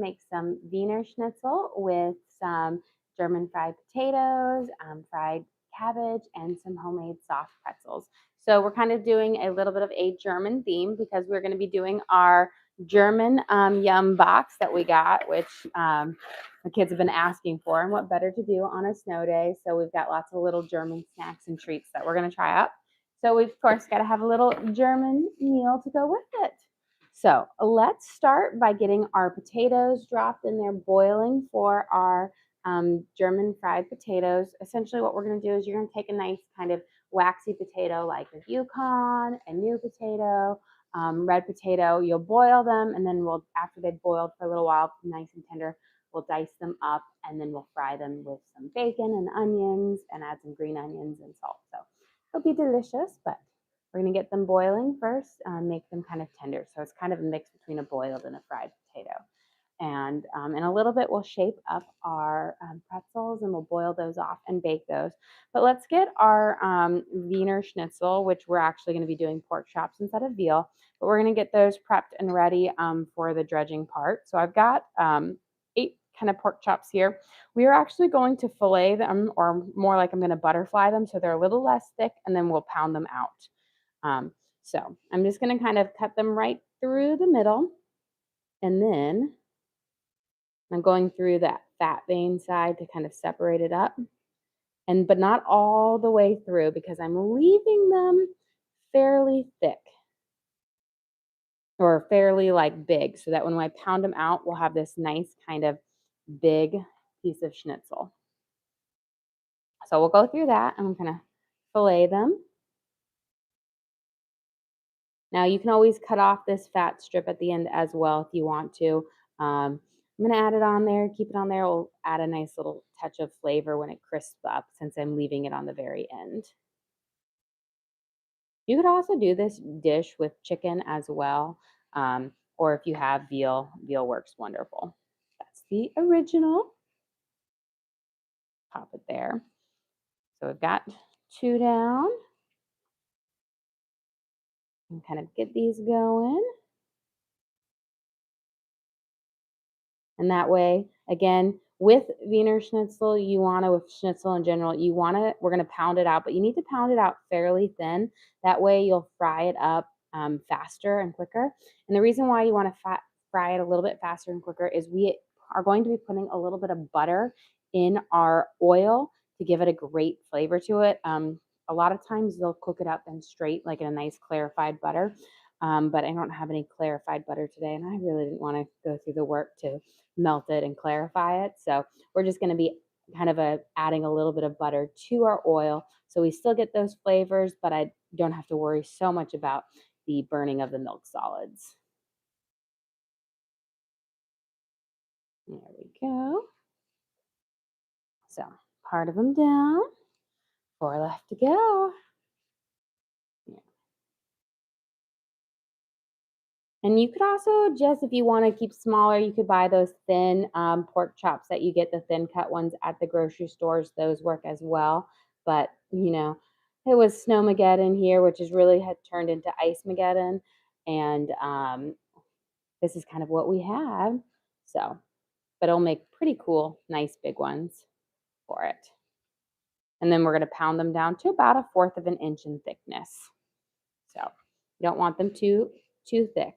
to make some Wiener Schnitzel with some German fried potatoes, fried cabbage, and some homemade soft pretzels. So we're kind of doing a little bit of a German theme because we're going to be doing our German yum box that we got, which the kids have been asking for. And what better to do on a snow day? So we've got lots of little German snacks and treats that we're going to try out. So we've, of course, got to have a little German meal to go with it. So let's start by getting our potatoes dropped in there boiling for our German fried potatoes. Essentially what we're going to do is you're going to take a nice kind of waxy potato like a Yukon, a new potato, red potato. You'll boil them, and then we'll, after they've boiled for a little while, nice and tender, we'll dice them up, and then we'll fry them with some bacon and onions and add some green onions and salt. So it'll be delicious, but we're going to get them boiling first, make them kind of tender. So it's kind of a mix between a boiled and a fried potato. And in a little bit, we'll shape up our pretzels and we'll boil those off and bake those. But let's get our Wiener Schnitzel, which we're actually going to be doing pork chops instead of veal. But we're going to get those prepped and ready for the dredging part. So I've got 8 kind of pork chops here. We are actually going to fillet them, or more like I'm going to butterfly them so they're a little less thick, and then we'll pound them out. So I'm just going to kind of cut them right through the middle, and then I'm going through that fat vein side to kind of separate it up, but not all the way through because I'm leaving them fairly thick or fairly like big, so that when I pound them out, we'll have this nice kind of big piece of schnitzel. So we'll go through that, and I'm going to fillet them. Now you can always cut off this fat strip at the end as well if you want to. I'm going to add it on there, keep it on there. We'll add a nice little touch of flavor when it crisps up since I'm leaving it on the very end. You could also do this dish with chicken as well, or if you have veal, veal works wonderful. That's the original. Pop it there. So we've got 2 down. And kind of get these going. And that way, again, with Wiener Schnitzel, you want to, with Schnitzel in general, you want to, we're going to pound it out, but you need to pound it out fairly thin. That way you'll fry it up faster and quicker. And the reason why you want to fry it a little bit faster and quicker is we are going to be putting a little bit of butter in our oil to give it a great flavor to it. A lot of times they'll cook it up then straight, like in a nice clarified butter. But I don't have any clarified butter today, and I really didn't want to go through the work to melt it and clarify it. So we're just going to be kind of adding a little bit of butter to our oil. So we still get those flavors, but I don't have to worry so much about the burning of the milk solids. There we go. So part of them down, 4 left to go. And you could also just, if you want to keep smaller, you could buy those thin pork chops that you get, the thin cut ones at the grocery stores. Those work as well. But, you know, it was Snowmageddon here, which is really had turned into Ice-mageddon. And this is kind of what we have. So, but it'll make pretty cool, nice big ones for it. And then we're going to pound them down to about 1/4 of an inch in thickness. So you don't want them too thick.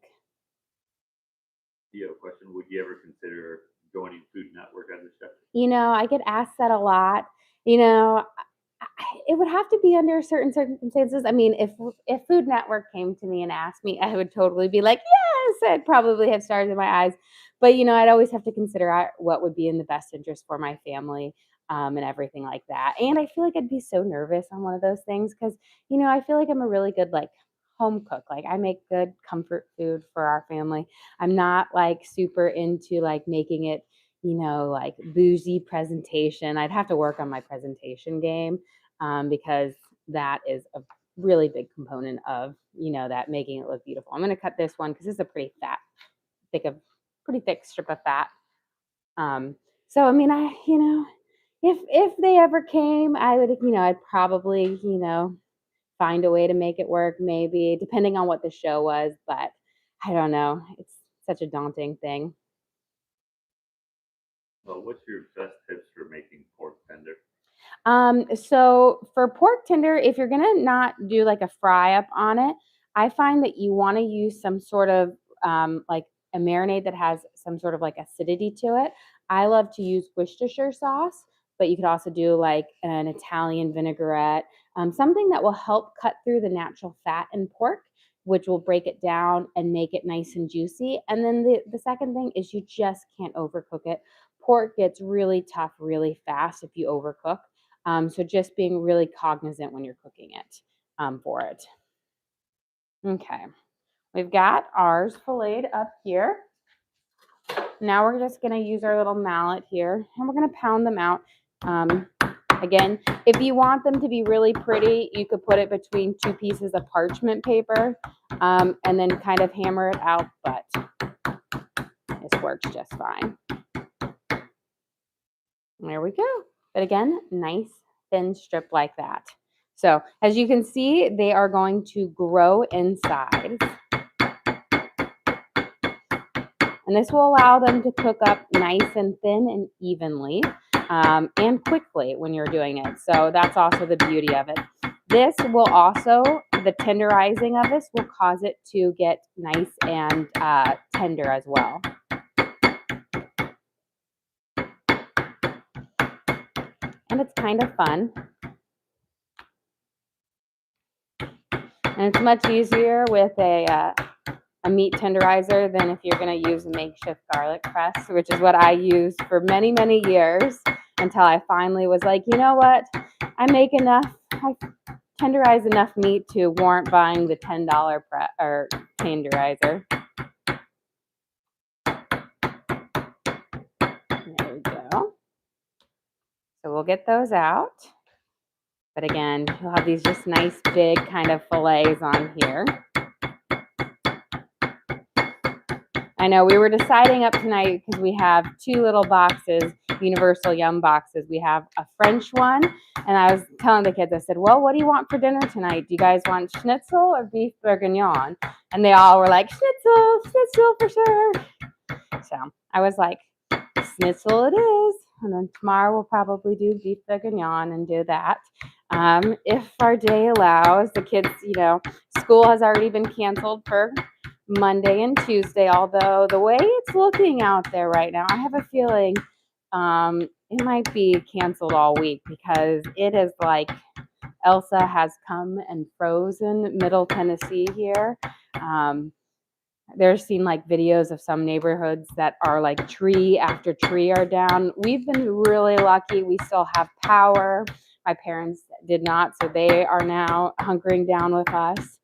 Do you have a question? Would you ever consider joining Food Network as a chef? You know, I get asked that a lot. You know, it would have to be under certain circumstances. I mean, if Food Network came to me and asked me, I would totally be like, yes, I'd probably have stars in my eyes. But, you know, I'd always have to consider what would be in the best interest for my family and everything like that. And I feel like I'd be so nervous on one of those things because, you know, I feel like I'm a really good, like, home cook. Like, I make good comfort food for our family. I'm not like super into like making it, you know, like bougie presentation. I'd have to work on my presentation game because that is a really big component of, you know, that making it look beautiful. I'm going to cut this one because it's a pretty thick strip of fat. So, I mean, you know, if they ever came, I would, you know, I'd probably, you know, find a way to make it work, maybe, depending on what the show was. But I don't know. It's such a daunting thing. What's your best tips for making pork tender? So for pork tender, if you're gonna not do like a fry up on it, I find that you want to use some sort of like a marinade that has some sort of like acidity to it. I love to use Worcestershire sauce, but you could also do like an Italian vinaigrette, something that will help cut through the natural fat in pork, which will break it down and make it nice and juicy. And then the second thing is you just can't overcook it. Pork gets really tough really fast if you overcook. So just being really cognizant when you're cooking it for it. Okay, we've got ours filleted up here. Now we're just gonna use our little mallet here and we're gonna pound them out. Um, Again, if you want them to be really pretty, you could put it between two pieces of parchment paper and then kind of hammer it out, but this works just fine. There we go. But again, nice thin strip like that. So as you can see, they are going to grow inside. And this will allow them to cook up nice and thin and evenly and quickly when you're doing it. So that's also the beauty of it. This will also, the tenderizing of this will cause it to get nice and tender as well. And it's kind of fun. And it's much easier with a meat tenderizer than if you're going to use a makeshift garlic press, which is what I used for many, many years until I finally was like, you know what? I make enough, I tenderize enough meat to warrant buying the $10 tenderizer. There we go. So we'll get those out. But again, you'll have these just nice big kind of fillets on here. I know we were deciding up tonight because we have two little boxes, Universal Yum boxes. We have a French one, and I was telling the kids, I said, well, what do you want for dinner tonight? Do you guys want Schnitzel or beef bourguignon? And they all were like, Schnitzel, Schnitzel for sure. So I was like, Schnitzel it is. And then tomorrow we'll probably do beef bourguignon and do that. If our day allows, the kids, school has already been canceled for Monday and Tuesday, although the way it's looking out there right now, I have a feeling it might be canceled all week because it is like Elsa has come and frozen Middle Tennessee here. There's seen like videos of some neighborhoods that are like tree after tree are down. We've been really lucky. We still have power. My parents did not, so they are now hunkering down with us.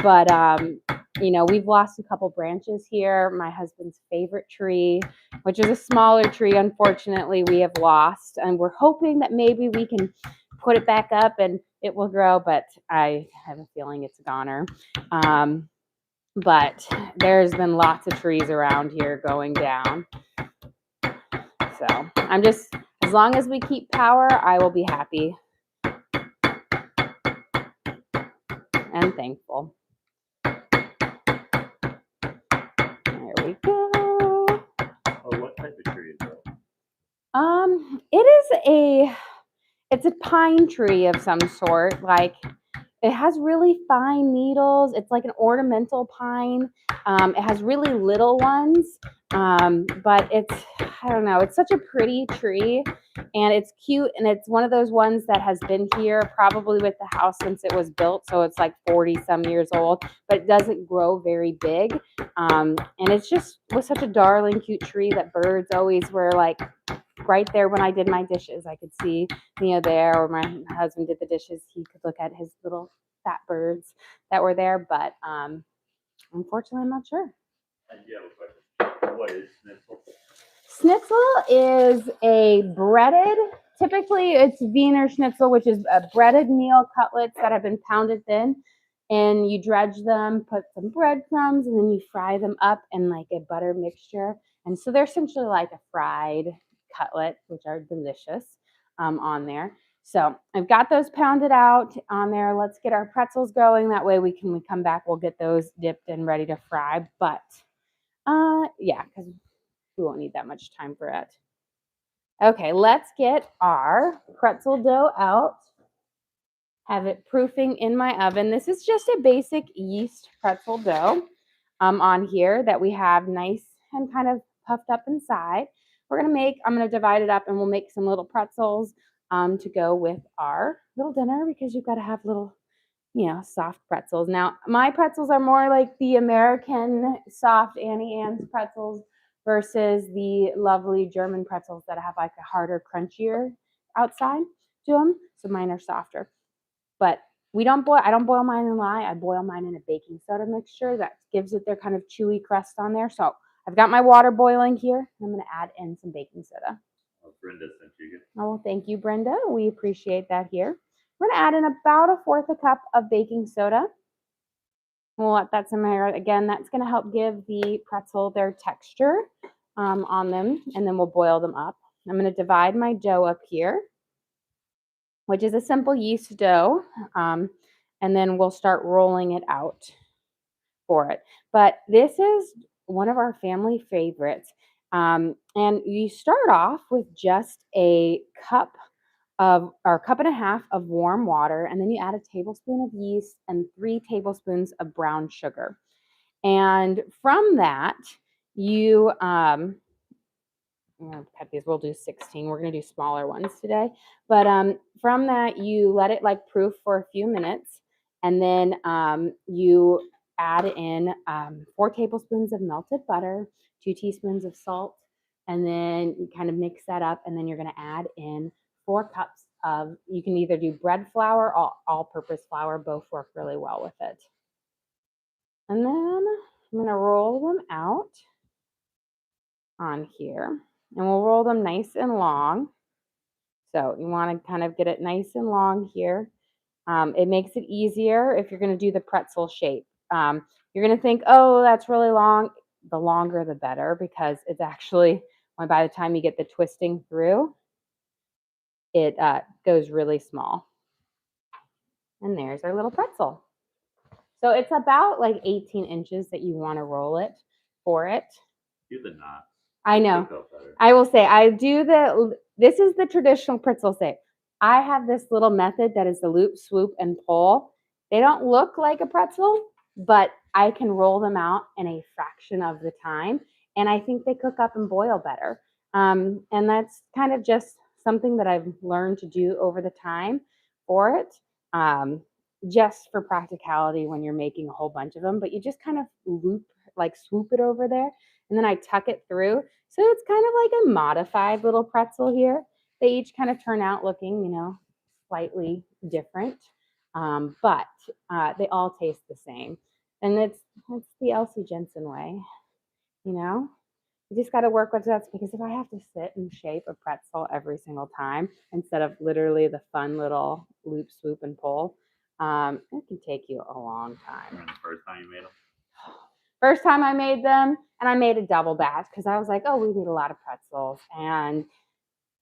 But we've lost a couple branches here. My husband's favorite tree, which is a smaller tree, unfortunately, we have lost. And we're hoping that maybe we can put it back up and it will grow, but I have a feeling it's a goner. But there's been lots of trees around here going down. So I'm just, as long as we keep power, I will be happy and thankful. There we go. Oh, what type of tree is that? It's a pine tree of some sort. Like it has really fine needles. It's like an ornamental pine. It has really little ones, but I don't know, it's such a pretty tree and it's cute. And it's one of those ones that has been here probably with the house since it was built. So it's like 40 some years old, but it doesn't grow very big. And it's just was such a darling, cute tree that birds always were like right there when I did my dishes. I could see, there, or my husband did the dishes, he could look at his little fat birds that were there, but unfortunately, I'm not sure. And you have a question. What is Schnitzel? Schnitzel is a breaded, typically it's Wiener Schnitzel, which is a breaded meal cutlets that have been pounded thin, and you dredge them, put some breadcrumbs, and then you fry them up in like a butter mixture. And so they're essentially like a fried cutlet, which are delicious on there. So I've got those pounded out on there. Let's get our pretzels going. That way we come back, we'll get those dipped and ready to fry. But yeah, because we won't need that much time for it. Okay, let's get our pretzel dough out. Have it proofing in my oven. This is just a basic yeast pretzel dough on here that we have nice and kind of puffed up inside. I'm gonna divide it up and we'll make some little pretzels to go with our little dinner because you've got to have little, soft pretzels. Now, my pretzels are more like the American soft Annie Ann's pretzels versus the lovely German pretzels that have like a harder, crunchier outside to them. So mine are softer. But I don't boil mine in lye. I boil mine in a baking soda mixture that gives it their kind of chewy crust on there. So I've got my water boiling here. I'm going to add in some baking soda. Oh, Brenda sent you. Oh, well, thank you, Brenda. We appreciate that here. We're going to add in about a fourth a cup of baking soda. We'll let that simmer. Again, that's going to help give the pretzel their texture on them, and then we'll boil them up. I'm going to divide my dough up here, which is a simple yeast dough, and then we'll start rolling it out for it. But this is one of our family favorites. And you start off with just a cup or a cup and a half of warm water, and then you add a tablespoon of yeast and 3 tablespoons of brown sugar. And from that, you I'm gonna cut these. We'll do 16. We're gonna do smaller ones today. But from that, you let it like proof for a few minutes, and then you add in 4 tablespoons of melted butter, 2 teaspoons of salt, and then you kind of mix that up. And then you're gonna add in 4 cups of. You can either do bread flour or all-purpose flour. Both work really well with it. And then I'm gonna roll them out on here. And we'll roll them nice and long. So you want to kind of get it nice and long here. It makes it easier if you're going to do the pretzel shape. You're going to think, oh, that's really long. The longer, the better, because it's actually, by the time you get the twisting through, it goes really small. And there's our little pretzel. So it's about like 18 inches that you want to roll it for it. Do the knots. I know. I will say this is the traditional pretzel shape. I have this little method that is the loop, swoop, and pull. They don't look like a pretzel, but I can roll them out in a fraction of the time. And I think they cook up and boil better. And that's kind of just something that I've learned to do over the time for it. Just for practicality when you're making a whole bunch of them, but you just kind of swoop it over there, and then I tuck it through. So it's kind of like a modified little pretzel here. They each kind of turn out looking, slightly different, but they all taste the same. And it's the Elsie Jensen way, You just got to work with that, because if I have to sit and shape a pretzel every single time instead of literally the fun little loop, swoop, and pull, it can take you a long time. Remember the first time you made them? First time I made them, and I made a double batch because I was like, oh, we need a lot of pretzels. And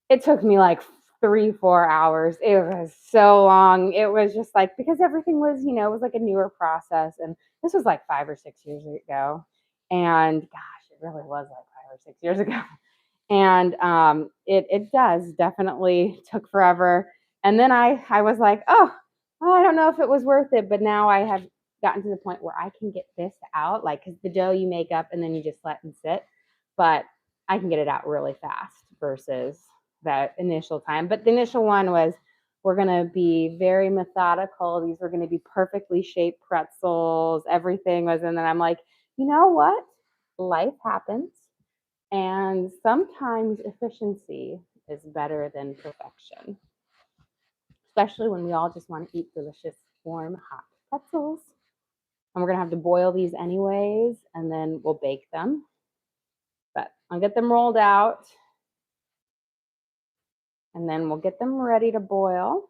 it took me like 3-4 hours. It was so long. It was just like, because everything was, it was like a newer process. And this was like 5 or 6 years ago. And gosh, it really was like 5 or 6 years ago. And it does definitely took forever. And then I was like, oh, I don't know if it was worth it. But now I have gotten to the point where I can get this out, like, because the dough you make up and then you just let it sit, but I can get it out really fast versus that initial time. But the initial one was, we're going to be very methodical. These were going to be perfectly shaped pretzels. Everything was, and then I'm like, you know what? Life happens. And sometimes efficiency is better than perfection, especially when we all just want to eat delicious, warm, hot pretzels. And we're going to have to boil these anyways, and then we'll bake them. But I'll get them rolled out, and then we'll get them ready to boil.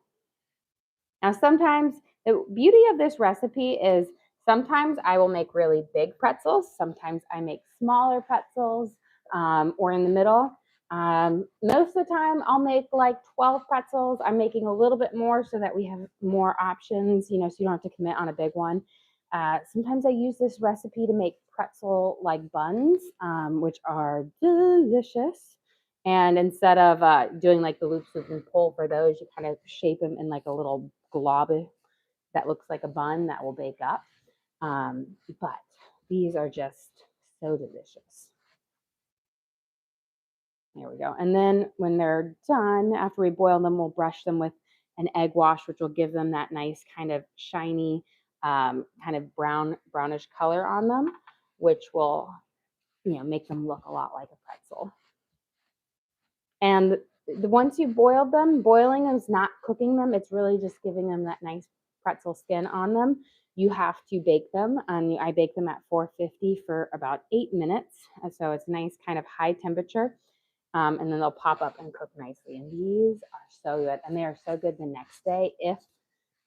Now, sometimes the beauty of this recipe is sometimes I will make really big pretzels. Sometimes I make smaller pretzels, or in the middle. Most of the time I'll make like 12 pretzels. I'm making a little bit more so that we have more options, so you don't have to commit on a big one. Sometimes I use this recipe to make pretzel like buns, which are delicious. And instead of doing like the loops and pull for those, you kind of shape them in like a little glob that looks like a bun that will bake up. But these are just so delicious. There we go. And then when they're done, after we boil them, we'll brush them with an egg wash, which will give them that nice kind of shiny, kind of brownish color on them, which will, make them look a lot like a pretzel. And once you boiled them, boiling is not cooking them. It's really just giving them that nice pretzel skin on them. You have to bake them. I bake them at 450 for about 8 minutes. So it's nice kind of high temperature. And then they'll pop up and cook nicely. And these are so good. And they are so good the next day if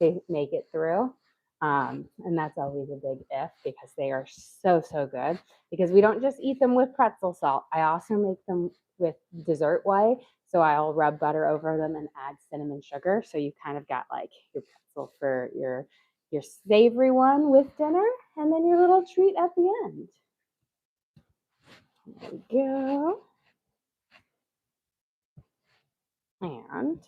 they make it through. And that's always a big if because they are so, so good. Because we don't just eat them with pretzel salt. I also make them with dessert way. So I'll rub butter over them and add cinnamon sugar. So you kind of got like your pretzel for your savory one with dinner and then your little treat at the end. There we go. And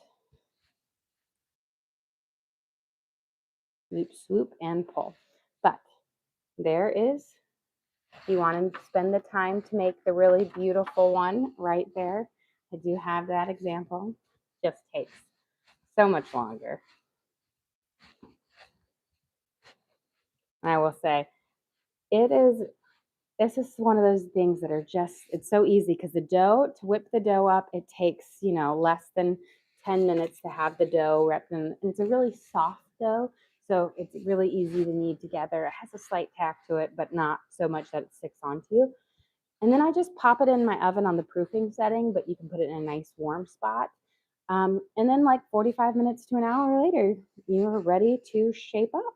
loop, swoop, and pull. But there is, you want to spend the time to make the really beautiful one right there. I do have that example. Just takes so much longer. And I will say, this is one of those things that are just, it's so easy because to whip the dough up, it takes, less than 10 minutes to have the dough wrapped in, and it's a really soft dough. So it's really easy to knead together. It has a slight tack to it, but not so much that it sticks onto you. And then I just pop it in my oven on the proofing setting, but you can put it in a nice warm spot. And then like 45 minutes to an hour later, you're ready to shape up.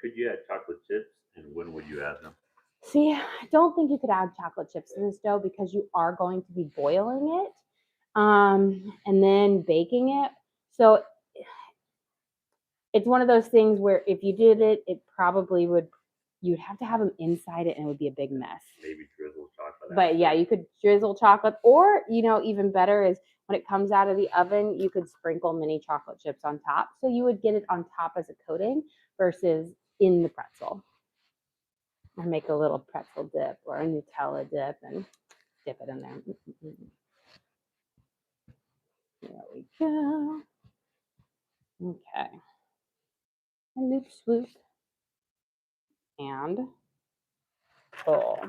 Could you add chocolate chips, and when would you add them? See, I don't think you could add chocolate chips to this dough because you are going to be boiling it and then baking it. So it's one of those things where if you did it, it probably would, you'd have to have them inside it and it would be a big mess. Maybe drizzle chocolate. But yeah, you could drizzle chocolate, or, even better is when it comes out of the oven, you could sprinkle mini chocolate chips on top. So you would get it on top as a coating versus in the pretzel. Or make a little pretzel dip or a Nutella dip and dip it in there. There we go. Okay. A loop swoop and pull.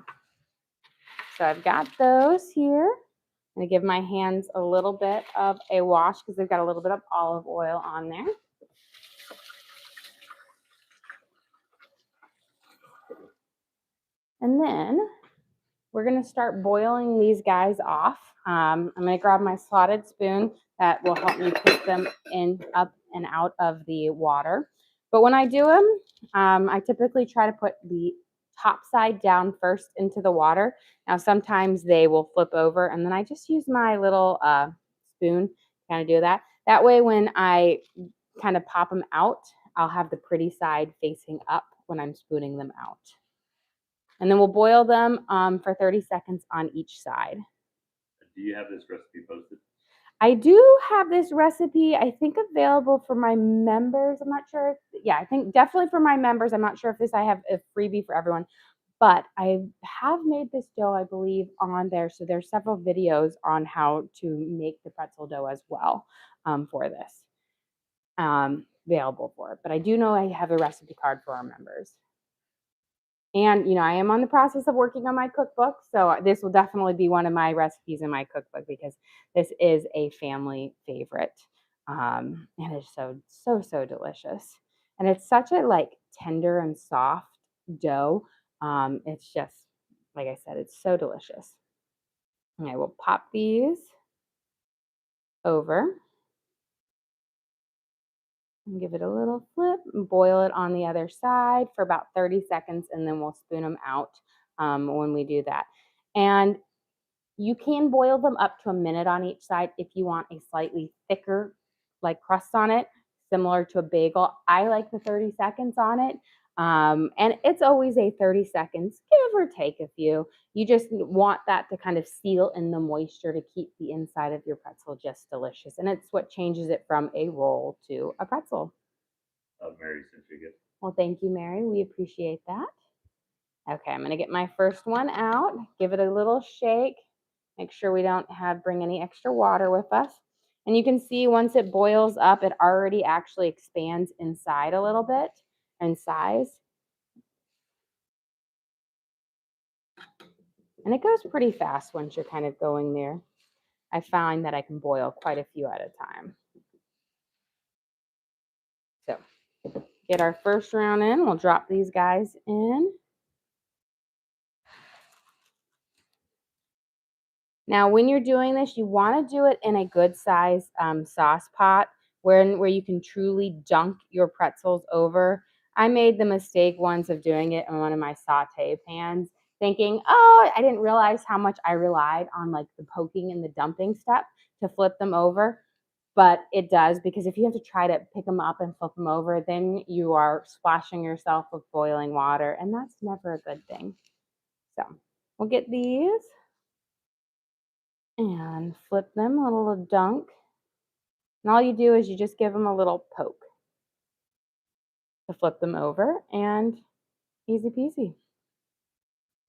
So I've got those here. I'm going to give my hands a little bit of a wash because they've got a little bit of olive oil on there. And then we're going to start boiling these guys off. I'm going to grab my slotted spoon that will help me put them up and out of the water. But when I do them, I typically try to put the top side down first into the water. Now, sometimes they will flip over, and then I just use my little spoon to kind of do that. That way, when I kind of pop them out, I'll have the pretty side facing up when I'm spooning them out. And then we'll boil them for 30 seconds on each side. Do you have this recipe posted? I do have this recipe, I think, available for my members. I'm not sure. Yeah, I think definitely for my members. I'm not sure if I have a freebie for everyone, but I have made this dough, I believe, on there. So there's several videos on how to make the pretzel dough as well for this available for it. But I do know I have a recipe card for our members. And, I am on the process of working on my cookbook. So this will definitely be one of my recipes in my cookbook because this is a family favorite. And it's so, so, so delicious. And it's such a tender and soft dough. It's just, like I said, it's so delicious. And I will pop these over and give it a little flip and boil it on the other side for about 30 seconds, and then we'll spoon them out when we do that. And you can boil them up to a minute on each side if you want a slightly thicker crust on it, similar to a bagel. I like the 30 seconds on it And it's always a 30 seconds, give or take a few. You just want that to kind of seal in the moisture to keep the inside of your pretzel just delicious. And it's what changes it from a roll to a pretzel. Mary, since you get Well, thank you, Mary. We appreciate that. Okay, I'm gonna get my first one out, give it a little shake, make sure we don't bring any extra water with us. And you can see once it boils up, it already actually expands inside a little bit in size. And it goes pretty fast once you're kind of going there. I find that I can boil quite a few at a time. So get our first round in, we'll drop these guys in. Now, when you're doing this, you want to do it in a good size sauce pot where you can truly dunk your pretzels over. I made the mistake once of doing it in one of my saute pans, thinking, oh, I didn't realize how much I relied on like the poking and the dumping step to flip them over. But it does, because if you have to try to pick them up and flip them over, then you are splashing yourself with boiling water, and that's never a good thing. So we'll get these and flip them, a little dunk. And all you do is you just give them a little poke to flip them over, and easy peasy.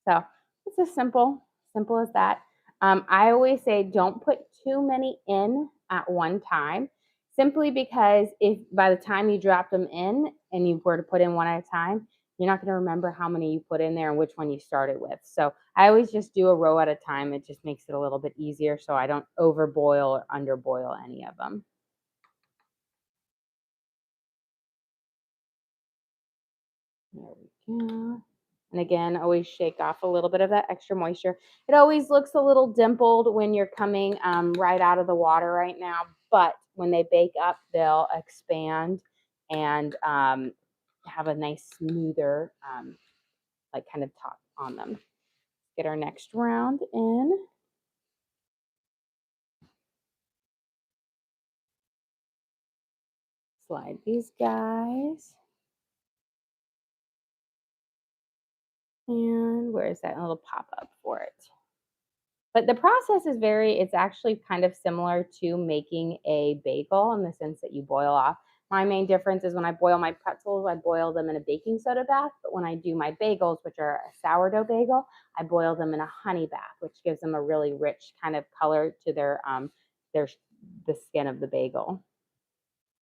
So it's as simple as that. I always say don't put too many in at one time, simply because if by the time you drop them in and you were to put in one at a time, you're not going to remember how many you put in there and which one you started with. So I always just do a row at a time. It just makes it a little bit easier so I don't overboil or underboil any of them. There we go. And again, always shake off a little bit of that extra moisture. It always looks a little dimpled when you're coming right out of the water right now, but when they bake up, they'll expand and have a nice smoother like kind of top on them. Get our next round in. Slide these guys. And where is that little pop up for it? But the process is it's actually kind of similar to making a bagel in the sense that you boil off. My main difference is when I boil my pretzels, I boil them in a baking soda bath. But when I do my bagels, which are a sourdough bagel, I boil them in a honey bath, which gives them a really rich kind of color to their the skin of the bagel.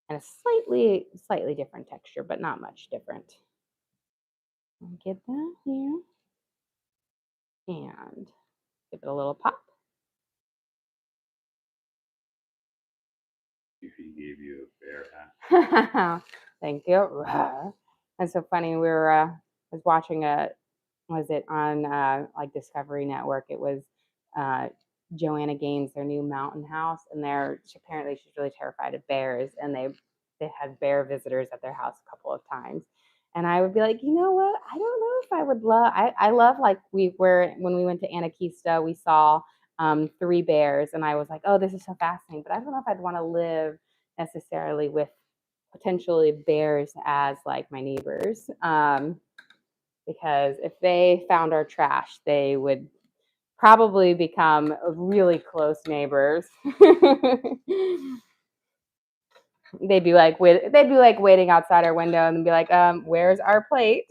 And a slightly different texture, but not much different. I'll get that here. And give it a little pop. if he gave you a bear hat. Thank you. That's so funny. We were was watching was it on like Discovery Network? It was uh, Joanna Gaines, their new mountain house, and apparently she's really terrified of bears, and they had bear visitors at their house a couple of times. And I would be like, you know what? I don't know if I would love. I love like when we went to Anakeesta, we saw 3 bears, and I was like, oh, this is so fascinating. But I don't know if I'd want to live necessarily with potentially bears as like my neighbors. Because if they found our trash, they would probably become really close neighbors. They'd be like waiting outside our window and be like, where's our plate?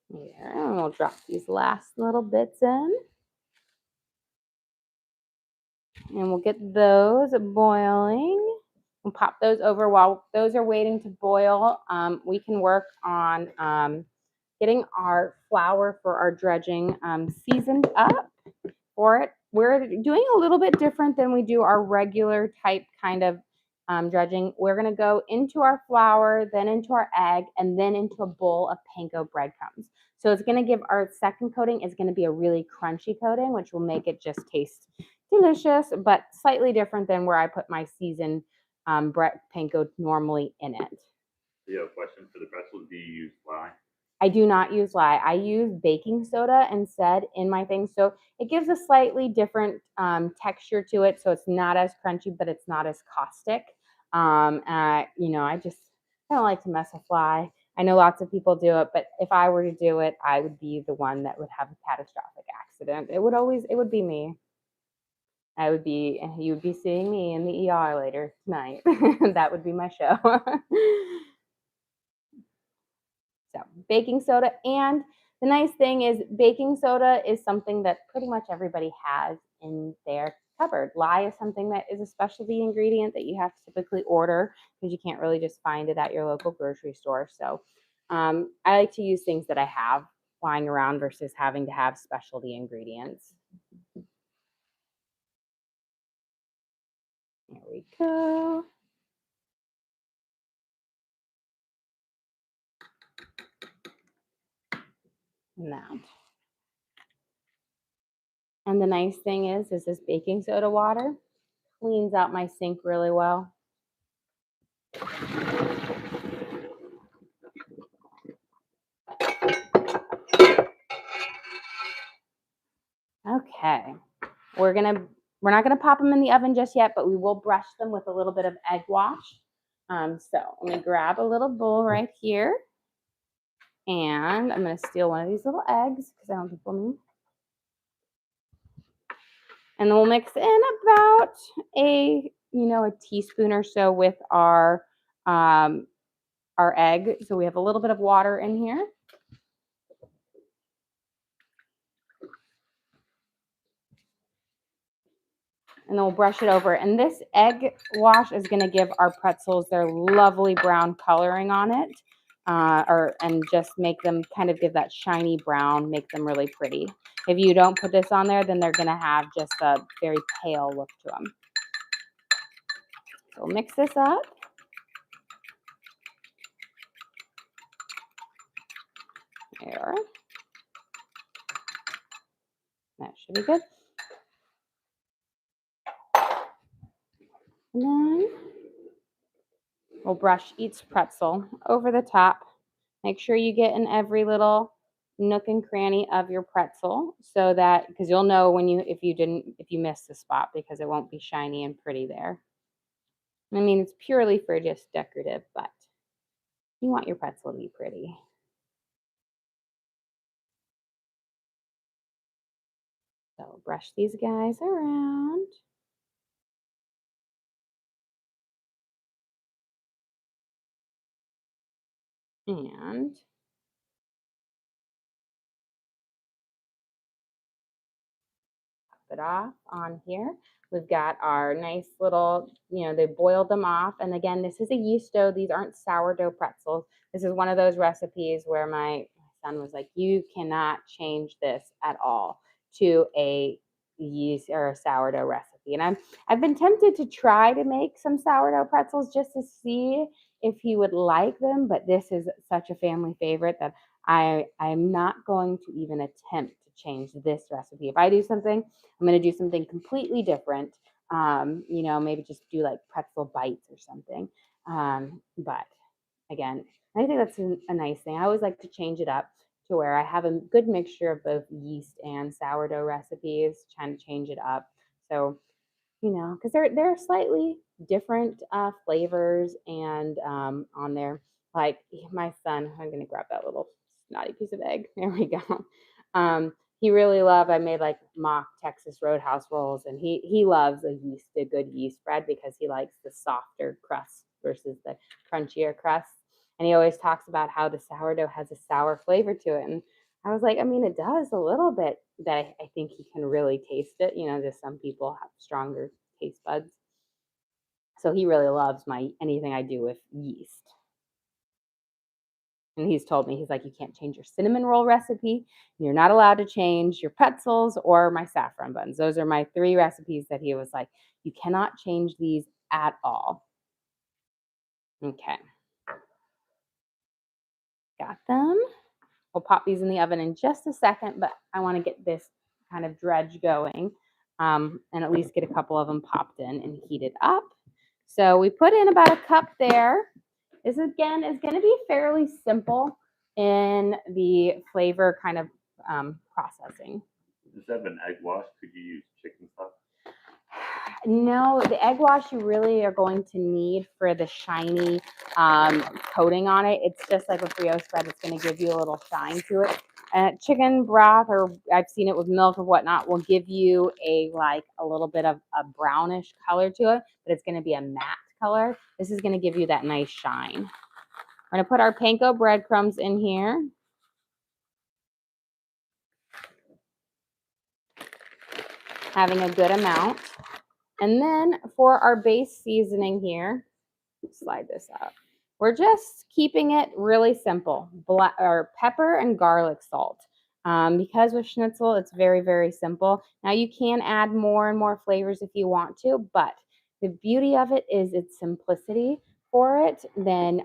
Here, and we'll drop these last little bits in. And we'll get those boiling. We'll pop those over while those are waiting to boil. We can work on getting our flour for our dredging seasoned up for it. We're doing a little bit different than we do our regular type kind of dredging. We're going to go into our flour, then into our egg, and then into a bowl of panko breadcrumbs. So it's going to give our second coating is going to be a really crunchy coating, which will make it just taste delicious, but slightly different than where I put my seasoned bread panko normally in it. Do you have a question for the pretzels? Do you use lye? I do not use lye. I use baking soda instead in my thing. So it gives a slightly different texture to it. So it's not as crunchy, but it's not as caustic. You know, I don't like to mess with lye. I know lots of people do it, but if I were to do it, I would be the one that would have a catastrophic accident. It would be me. You would be seeing me in the ER later tonight. That would be my show. So baking soda, and the nice thing is baking soda is something that pretty much everybody has in their cupboard. Lye is something that is a specialty ingredient that you have to typically order because you can't really just find it at your local grocery store. So I like to use things that I have lying around versus having to have specialty ingredients. There we go. And that. And the nice thing is this baking soda water cleans out my sink really well. Okay, we're not gonna pop them in the oven just yet, but we will brush them with a little bit of egg wash. So I'm gonna grab a little bowl right here, and I'm gonna steal one of these little eggs because I don't think we'll need. And then we'll mix in about a teaspoon or so with our egg. So we have a little bit of water in here. And then we'll brush it over. And this egg wash is going to give our pretzels their lovely brown coloring on it, and just make them kind of give that shiny brown, make them really pretty. If you don't put this on there, then they're going to have just a very pale look to them. So we'll mix this up. There. That should be good. And then we'll brush each pretzel over the top. Make sure you get in every little nook and cranny of your pretzel so that, because you'll know if you missed the spot because it won't be shiny and pretty there. I mean, it's purely for just decorative, but you want your pretzel to be pretty. So brush these guys around. And it off on here. We've got our nice little, they boiled them off. And again, this is a yeast dough. These aren't sourdough pretzels. This is one of those recipes where my son was like, you cannot change this at all to a yeast or a sourdough recipe. And I've been tempted to try to make some sourdough pretzels just to see if he would like them, but this is such a family favorite that I'm not going to even attempt to change this recipe. If I do something, I'm going to do something completely different. Maybe just do like pretzel bites or something. But again, I think that's a nice thing. I always like to change it up to where I have a good mixture of both yeast and sourdough recipes, trying to change it up. So, because they're slightly different flavors and on there. Like my son, I'm going to grab that little snotty piece of egg. There we go. He really loved. I made like mock Texas Roadhouse rolls, and he loves a good yeast bread because he likes the softer crust versus the crunchier crust. And he always talks about how the sourdough has a sour flavor to it. And I was like, I mean, it does a little bit. That I think he can really taste it. Just some people have stronger taste buds. So he really loves anything I do with yeast. And he's told me, he's like, you can't change your cinnamon roll recipe. And you're not allowed to change your pretzels or my saffron buns. Those are my 3 recipes that he was like, you cannot change these at all. Okay. Got them. We'll pop these in the oven in just a second, but I want to get this kind of dredge going and at least get a couple of them popped in and heated up. So we put in about a cup there. This again is going to be fairly simple. in the flavor kind of processing. Instead of an egg wash, could you use chicken stock? No, the egg wash you really are going to need for the shiny coating on it. It's just like a brioche spread. It's going to give you a little shine to it. Chicken broth, or I've seen it with milk or whatnot, will give you a little bit of a brownish color to it, but it's going to be a matte color. This is going to give you that nice shine. We're going to put our panko breadcrumbs in here. Having a good amount. And then for our base seasoning here, slide this out. We're just keeping it really simple. Pepper and garlic salt. Because with schnitzel, it's very, very simple. Now you can add more and more flavors if you want to, but the beauty of it is its simplicity for it than,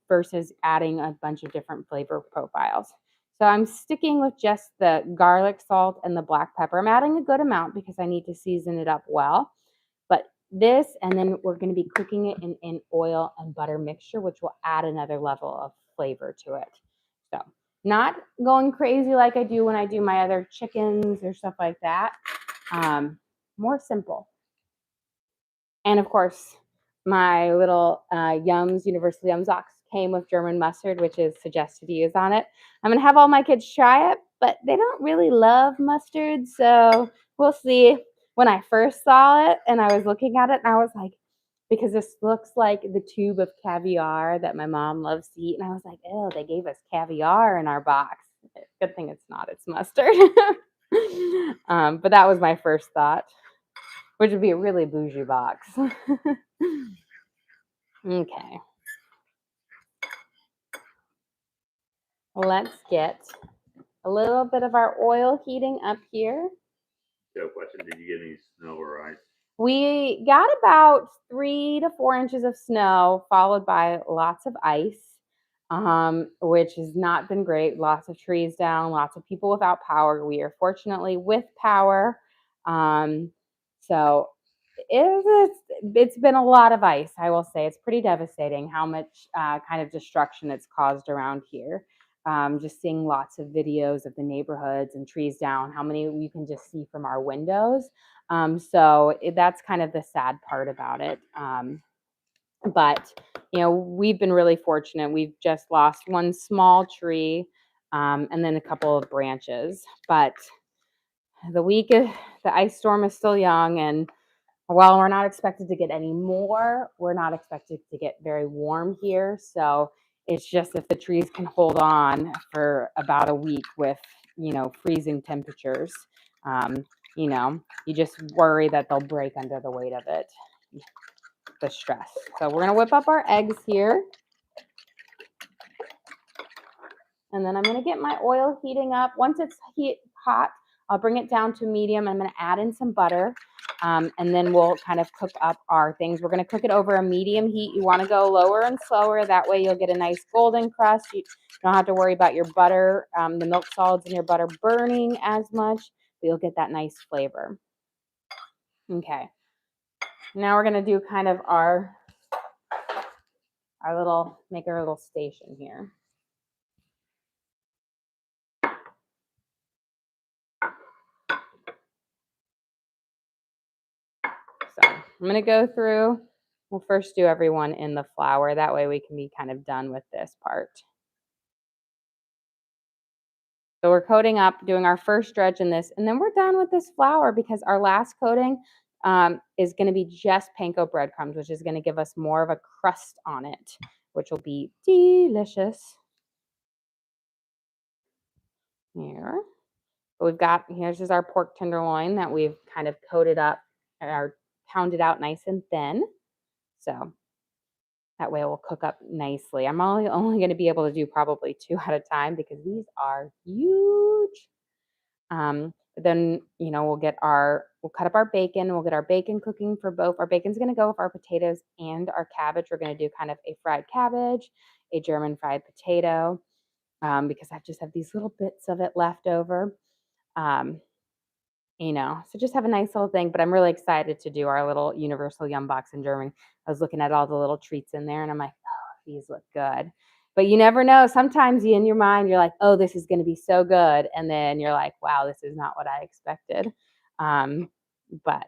versus adding a bunch of different flavor profiles. So I'm sticking with just the garlic salt and the black pepper. I'm adding a good amount because I need to season it up well. But this, and then we're going to be cooking it in oil and butter mixture, which will add another level of flavor to it. So not going crazy like I do when I do my other chickens or stuff like that. More simple. And of course, my little Yums, Universal Yum Socks came with German mustard, which is suggested to use on it. I'm going to have all my kids try it, but they don't really love mustard, so we'll see. When I first saw it and I was looking at it, and I was like, because this looks like the tube of caviar that my mom loves to eat, and I was like, oh, they gave us caviar in our box. Good thing it's not, it's mustard. But that was my first thought, which would be a really bougie box. Okay. Let's get a little bit of our oil heating up here. So, question: did you get any snow or ice? We got about 3 to 4 inches of snow, followed by lots of ice, which has not been great. Lots of trees down, lots of people without power. We are fortunately with power. So it's been a lot of ice, I will say. It's pretty devastating how much kind of destruction it's caused around here. Just seeing lots of videos of the neighborhoods and trees down, how many you can just see from our windows. That's kind of the sad part about it. But we've been really fortunate. We've just lost one small tree, and then a couple of branches. But the ice storm is still young, and while we're not expected to get any more, we're not expected to get very warm here. So it's just if the trees can hold on for about a week with, freezing temperatures, you just worry that they'll break under the weight of it, the stress. So we're going to whip up our eggs here. And then I'm going to get my oil heating up. Once it's hot, I'll bring it down to medium. I'm going to add in some butter. And then we'll kind of cook up our things. We're going to cook it over a medium heat. You want to go lower and slower. That way you'll get a nice golden crust. You don't have to worry about your butter, the milk solids in your butter burning as much, but you'll get that nice flavor. Okay. Now we're going to do kind of make our little station here. So I'm going to go through. We'll first do everyone in the flour. That way we can be kind of done with this part. So we're coating up, doing our first dredge in this, and then we're done with this flour because our last coating is going to be just panko breadcrumbs, which is going to give us more of a crust on it, which will be delicious. Here. Here's just our pork tenderloin that we've kind of coated up or pounded out nice and thin. So that way it will cook up nicely. I'm only going to be able to do probably 2 at a time because these are huge. But then, we'll cut up our bacon. We'll get our bacon cooking for both. Our bacon's going to go with our potatoes and our cabbage. We're going to do kind of a fried cabbage, a German fried potato, because I just have these little bits of it left over. So just have a nice little thing, but I'm really excited to do our little universal yum box in German. I was looking at all the little treats in there and I'm like, oh, these look good. But you never know. Sometimes in your mind, you're like, oh, this is going to be so good. And then you're like, wow, this is not what I expected. But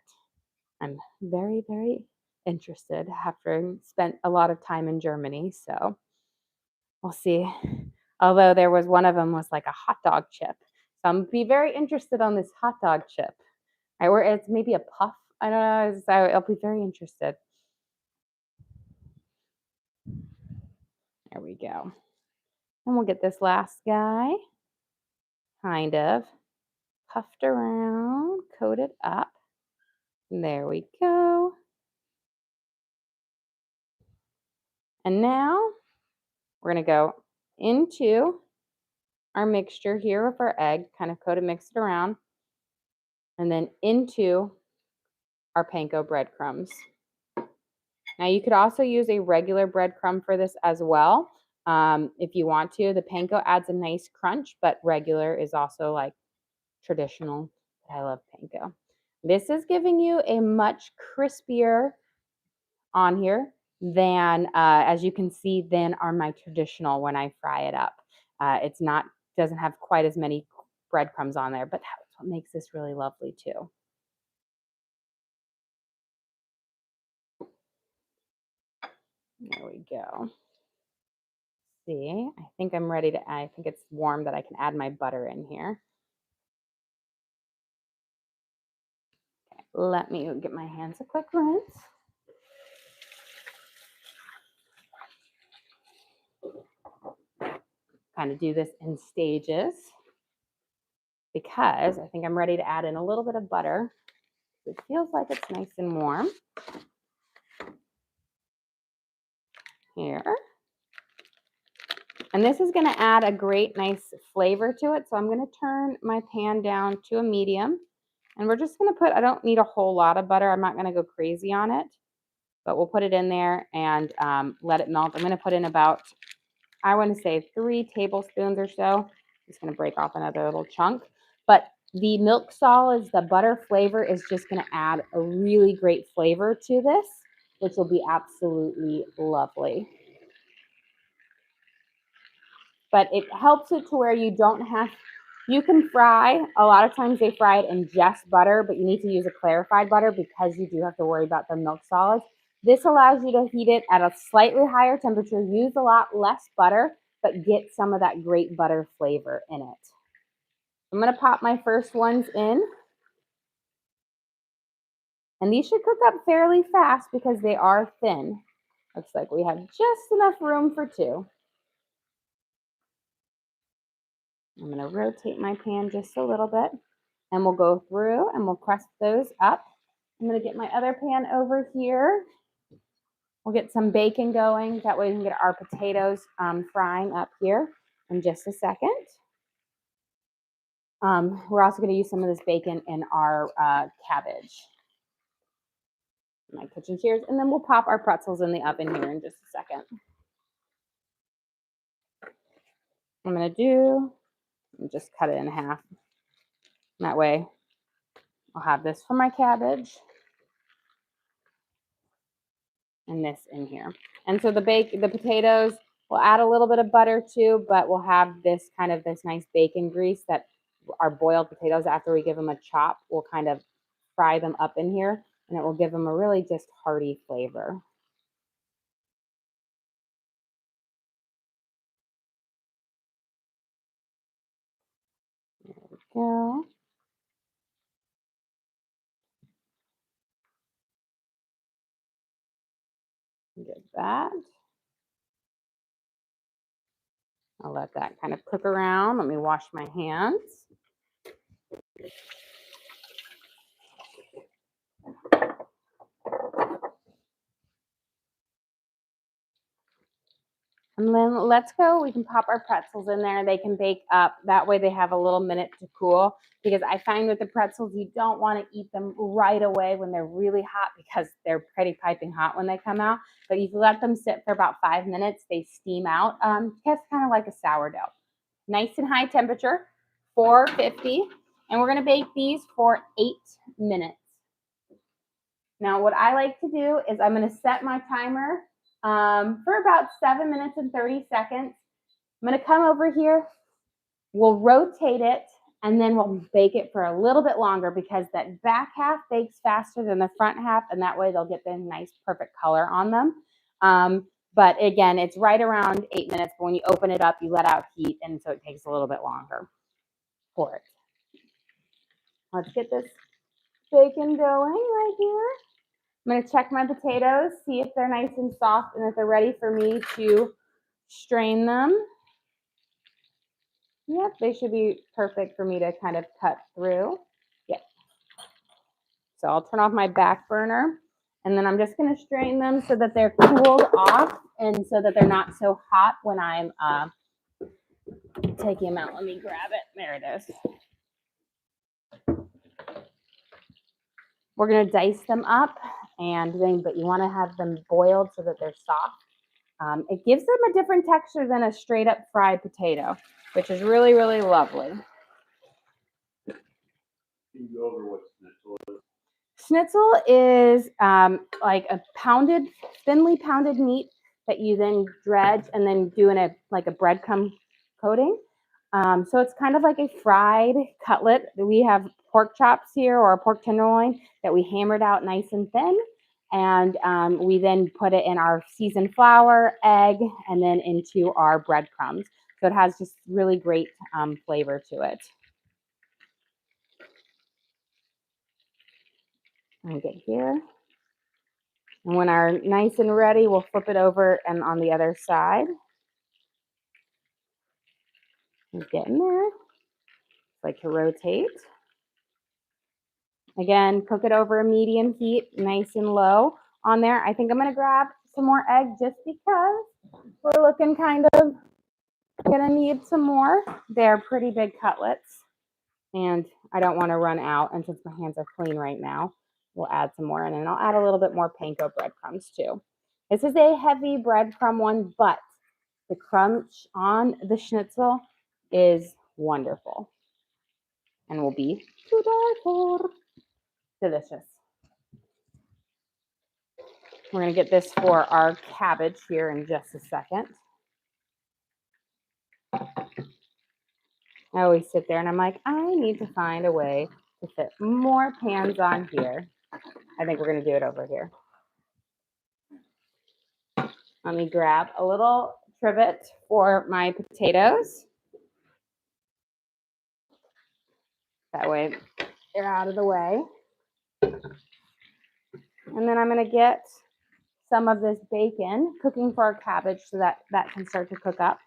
I'm very, very interested after spent a lot of time in Germany. So we'll see. Although there was one of them was like a hot dog chip. So I'm be very interested on this hot dog chip. Or it's maybe a puff. I don't know. So I'll be very interested. There we go. And we'll get this last guy kind of puffed around, coated up. And there we go. And now we're going to go into our mixture here with our egg, kind of coat and mix it around, and then into our panko breadcrumbs. Now you could also use a regular breadcrumb for this as well. If you want to, the panko adds a nice crunch, but regular is also like traditional. I love panko. This is giving you a much crispier on here than, as you can see, than are my traditional when I fry it up. It's not, doesn't have quite as many breadcrumbs on there, but that's what makes this really lovely too. There we go. See, I think I'm ready to, I think it's warm that I can add my butter in here. Okay, let me get my hands a quick rinse. Kind of do this in stages because I think I'm ready to add in a little bit of butter. It feels like it's nice and warm. Here. And this is going to add a great, nice flavor to it. So I'm going to turn my pan down to a medium. And we're just going to put, I don't need a whole lot of butter. I'm not going to go crazy on it. But we'll put it in there and let it melt. I'm going to put in about, I want to say 3 tablespoons or so. Just going to break off another little chunk. But the milk solids, the butter flavor is just going to add a really great flavor to this, which will be absolutely lovely. But it helps it to where you don't have, you can fry, a lot of times they fry it in just butter, but you need to use a clarified butter because you do have to worry about the milk solids. This allows you to heat it at a slightly higher temperature, use a lot less butter, but get some of that great butter flavor in it. I'm going to pop my first ones in. And these should cook up fairly fast because they are thin. Looks like we have just enough room for 2. I'm going to rotate my pan just a little bit. And we'll go through and we'll crust those up. I'm going to get my other pan over here. We'll get some bacon going. That way we can get our potatoes frying up here in just a second. We're also going to use some of this bacon in our cabbage. My kitchen shears. And then we'll pop our pretzels in the oven here in just a second. I'm going to do, just cut it in half. That way I'll have this for my cabbage. And this in here. And so the potatoes, we'll add a little bit of butter too, but we'll have this kind of this nice bacon grease that our boiled potatoes, after we give them a chop, we'll kind of fry them up in here, and it will give them a really just hearty flavor. There we go. Get that. I'll let that kind of cook around. Let me wash my hands. And then let's go, we can pop our pretzels in there. They can bake up. That way they have a little minute to cool, because I find with the pretzels, you don't want to eat them right away when they're really hot because they're pretty piping hot when they come out. But if you let them sit for about 5 minutes, they steam out. Just kind of like a sourdough. Nice and high temperature, 450. And we're going to bake these for 8 minutes. Now, what I like to do is I'm going to set my timer for about 7 minutes and 30 seconds. I'm gonna come over here. We'll rotate it and then we'll bake it for a little bit longer because that back half bakes faster than the front half, and that way they'll get the nice perfect color on them. But again, it's right around 8 minutes, but when you open it up, you let out heat, and so it takes a little bit longer for it. Let's get this bacon going right here. I'm gonna check my potatoes, see if they're nice and soft and if they're ready for me to strain them. Yep, they should be perfect for me to kind of cut through. Yep. So I'll turn off my back burner, and then I'm just going to strain them so that they're cooled off and so that they're not so hot when I'm taking them out. Let me grab it. There it is. We're going to dice them up, but you want to have them boiled so that they're soft. It gives them a different texture than a straight up fried potato, which is really, really lovely. Can you go over what schnitzel is? Schnitzel is like a thinly pounded meat that you then dredge and then do in a breadcrumb coating. So it's kind of like a fried cutlet. We have pork chops here or a pork tenderloin that we hammered out nice and thin. And we then put it in our seasoned flour, egg, and then into our breadcrumbs. So it has just really great flavor to it. And get here. And when our nice and ready, we'll flip it over and on the other side. And get in there. Like to rotate. Again, cook it over a medium heat, nice and low on there. I think I'm gonna grab some more egg just because we're looking kind of gonna need some more. They're pretty big cutlets and I don't wanna run out. And since my hands are clean right now, we'll add some more, and then I'll add a little bit more panko breadcrumbs too. This is a heavy breadcrumb one, but the crunch on the schnitzel is wonderful and will be to die for. Delicious. We're going to get this for our cabbage here in just a second. I always sit there and I'm like, I need to find a way to fit more pans on here. I think we're going to do it over here. Let me grab a little trivet for my potatoes. That way they're out of the way. And then I'm going to get some of this bacon cooking for our cabbage so that can start to cook up.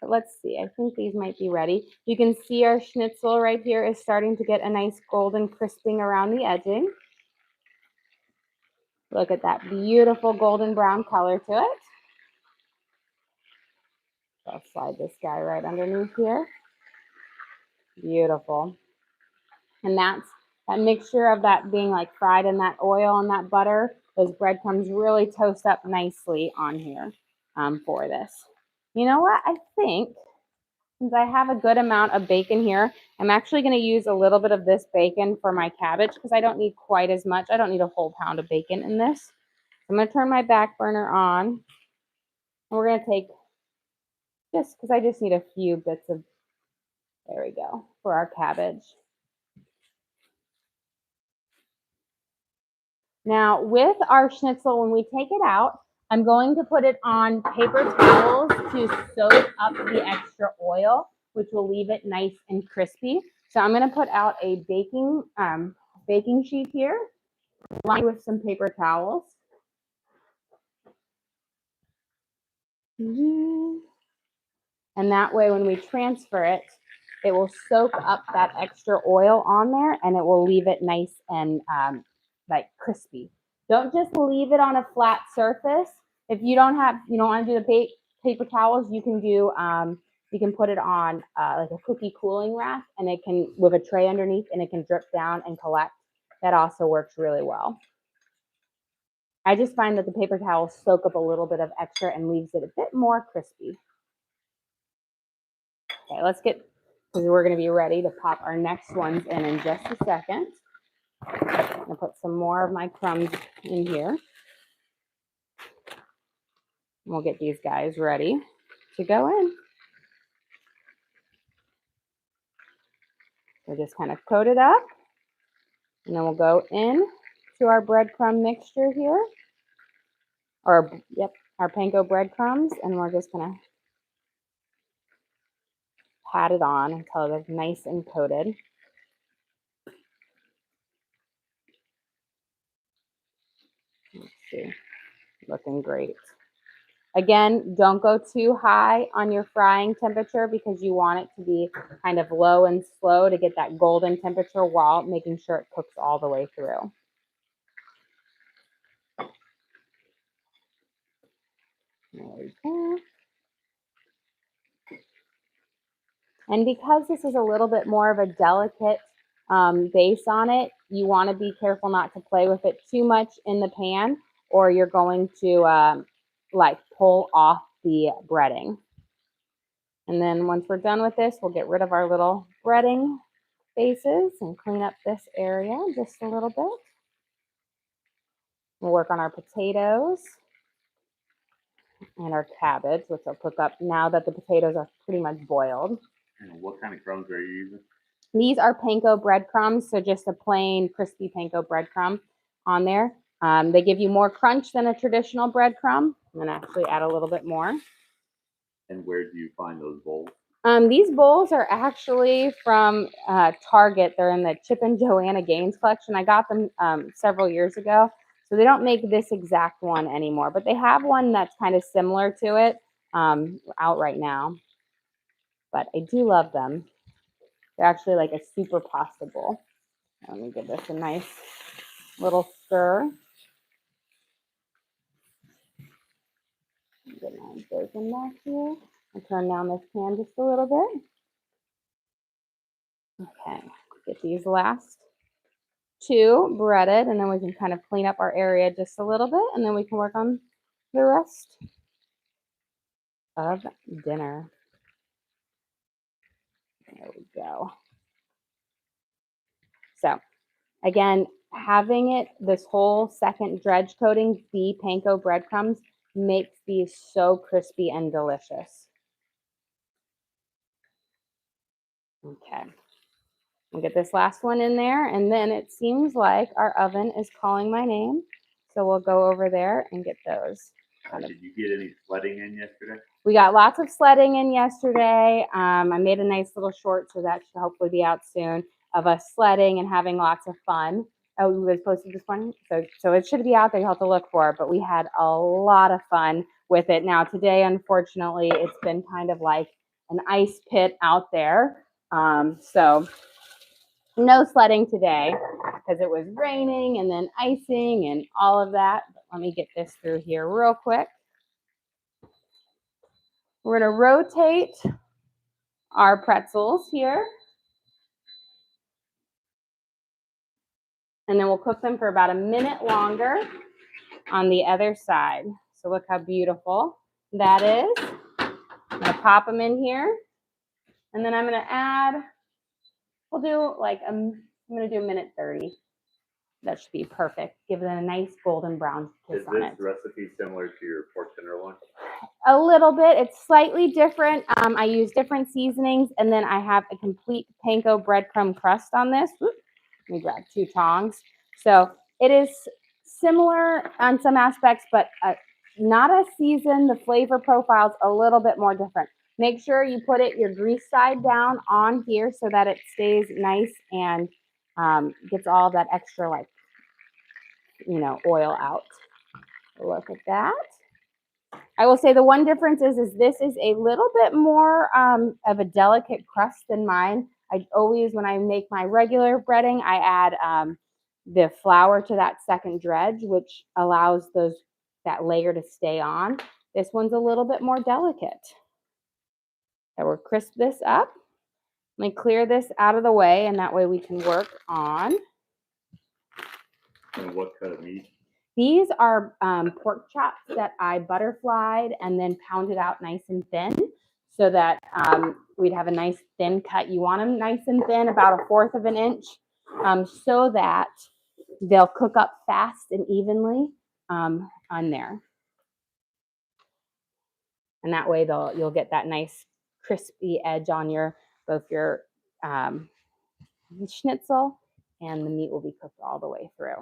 But let's see, I think these might be ready. You can see our schnitzel right here is starting to get a nice golden crisping around the edging. Look at that beautiful golden brown color to it. So I'll slide this guy right underneath here. Beautiful. And that's that mixture of that being like fried in that oil and that butter. Those breadcrumbs really toast up nicely on here for this. You know what? I think since I have a good amount of bacon here, I'm actually going to use a little bit of this bacon for my cabbage because I don't need quite as much. I don't need a whole pound of bacon in this. I'm going to turn my back burner on. And we're going to take just because I just need a few bits of, there we go, for our cabbage. Now with our schnitzel, when we take it out, I'm going to put it on paper towels to soak up the extra oil, which will leave it nice and crispy. So I'm going to put out a baking sheet here, lined with some paper towels. And that way, when we transfer it, it will soak up that extra oil on there, and it will leave it nice and like crispy. Don't just leave it on a flat surface. If you don't want to do the paper towels, you can do you can put it on like a cookie cooling rack, and it can with a tray underneath, and it can drip down and collect. That also works really well. I just find that the paper towels soak up a little bit of extra and leaves it a bit more crispy. Okay, let's get, because we're going to be ready to pop our next ones in just a second. I'm going to put some more of my crumbs in here. We'll get these guys ready to go in. We just kind of coat it up, and then we'll go in to our breadcrumb mixture here, or yep, our panko breadcrumbs, and we're just gonna pat it on until it's nice and coated. Let's see, looking great. Again, don't go too high on your frying temperature because you want it to be kind of low and slow to get that golden temperature while making sure it cooks all the way through. There we go. And because this is a little bit more of a delicate base on it, you want to be careful not to play with it too much in the pan, or you're going to like pull off the breading. And then once we're done with this, we'll get rid of our little breading bases and clean up this area just a little bit. We'll work on our potatoes and our cabbage, which I'll cook up now that the potatoes are pretty much boiled. And what kind of crumbs are you using? These are panko breadcrumbs, so just a plain crispy panko breadcrumb on there. They give you more crunch than a traditional breadcrumb. I'm gonna actually add a little bit more. And where do you find those bowls? These bowls are actually from Target. They're in the Chip and Joanna Gaines collection. I got them several years ago. So they don't make this exact one anymore, but they have one that's kind of similar to it out right now. But I do love them. They're actually like a super pasta bowl. Let me give this a nice little stir. Get my bacon back here. I'll turn down this pan just a little bit. Okay, get these last two breaded, and then we can kind of clean up our area just a little bit, and then we can work on the rest of dinner. There we go. So again, having it, this whole second dredge coating, be panko breadcrumbs, makes these so crispy and delicious. Okay, we'll get this last one in there, and then it seems like our oven is calling my name. So we'll go over there and get those. Did you get any sledding in yesterday? We got lots of sledding in yesterday. I made a nice little short, so that should hopefully be out soon, of us sledding and having lots of fun. Oh, we was posted this morning, so it should be out there. You'll have to look for it, but we had a lot of fun with it. Now today, unfortunately, it's been kind of like an ice pit out there, so no sledding today because it was raining and then icing and all of that. But let me get this through here real quick. We're going to rotate our pretzels here. And then we'll cook them for about a minute longer on the other side. So look how beautiful that is. I'm going to pop them in here. And then I'm going to add, we'll do like, I'm going to do a minute 30. That should be perfect. Give it a nice golden brown kiss on it. Is this recipe similar to your pork tenderloin? A little bit. It's slightly different. I use different seasonings, and then I have a complete panko breadcrumb crust on this. Let me grab two tongs. So it is similar on some aspects, but not as seasoned. The flavor profile's a little bit more different. Make sure you put it your grease side down on here so that it stays nice and gets all that extra, like, oil out. Look at that. I will say the one difference is this is a little bit more of a delicate crust than mine. I always, when I make my regular breading, I add the flour to that second dredge, which allows that layer to stay on. This one's a little bit more delicate. So we'll crisp this up. Let me clear this out of the way, and that way we can work on. And what cut of meat? These are pork chops that I butterflied and then pounded out nice and thin so that we'd have a nice thin cut. You want them nice and thin, about 1/4 of an inch, so that they'll cook up fast and evenly on there. And that way you'll get that nice crispy edge on both your schnitzel, and the meat will be cooked all the way through.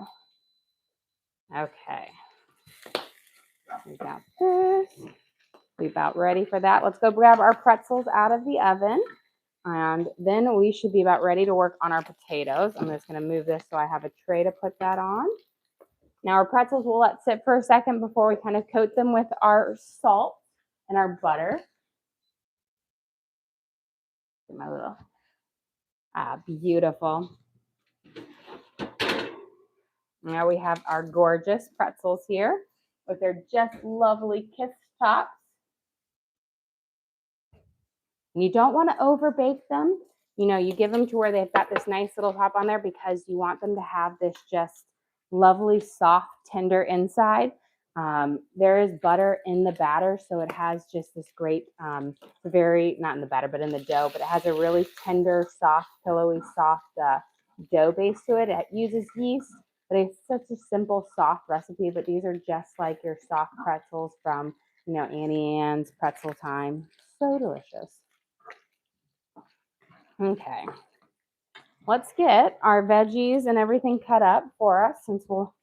Okay, we got this. We're about ready for that. Let's go grab our pretzels out of the oven. And then we should be about ready to work on our potatoes. I'm just going to move this so I have a tray to put that on. Now our pretzels we'll let sit for a second before we kind of coat them with our salt and our butter. My little, beautiful. Now we have our gorgeous pretzels here with their just lovely kissed tops. And you don't want to over bake them. You know, you give them to where they've got this nice little top on there because you want them to have this just lovely, soft, tender inside. There is butter in the batter, so it has just this great, very, not in the batter, but in the dough, but it has a really tender, soft, pillowy, soft dough base to it. It uses yeast, but it's such a simple, soft recipe, but these are just like your soft pretzels from, you know, Annie Ann's Pretzel Time. So delicious. Okay, let's get our veggies and everything cut up for us since we'll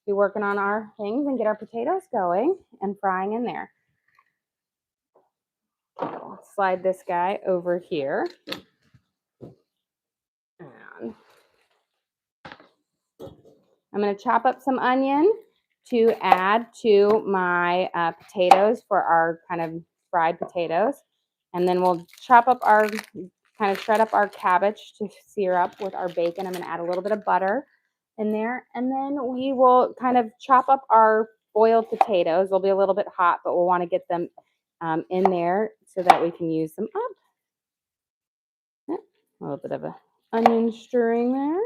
be working on our things and get our potatoes going and frying in there. So slide this guy over here. And I'm going to chop up some onion to add to my potatoes for our kind of fried potatoes. And then we'll chop up our, kind of shred up our cabbage to sear up with our bacon. I'm going to add a little bit of butter in there. And then we will kind of chop up our boiled potatoes. They'll be a little bit hot, but we'll want to get them in there so that we can use them up. Yep. A little bit of an onion stirring there.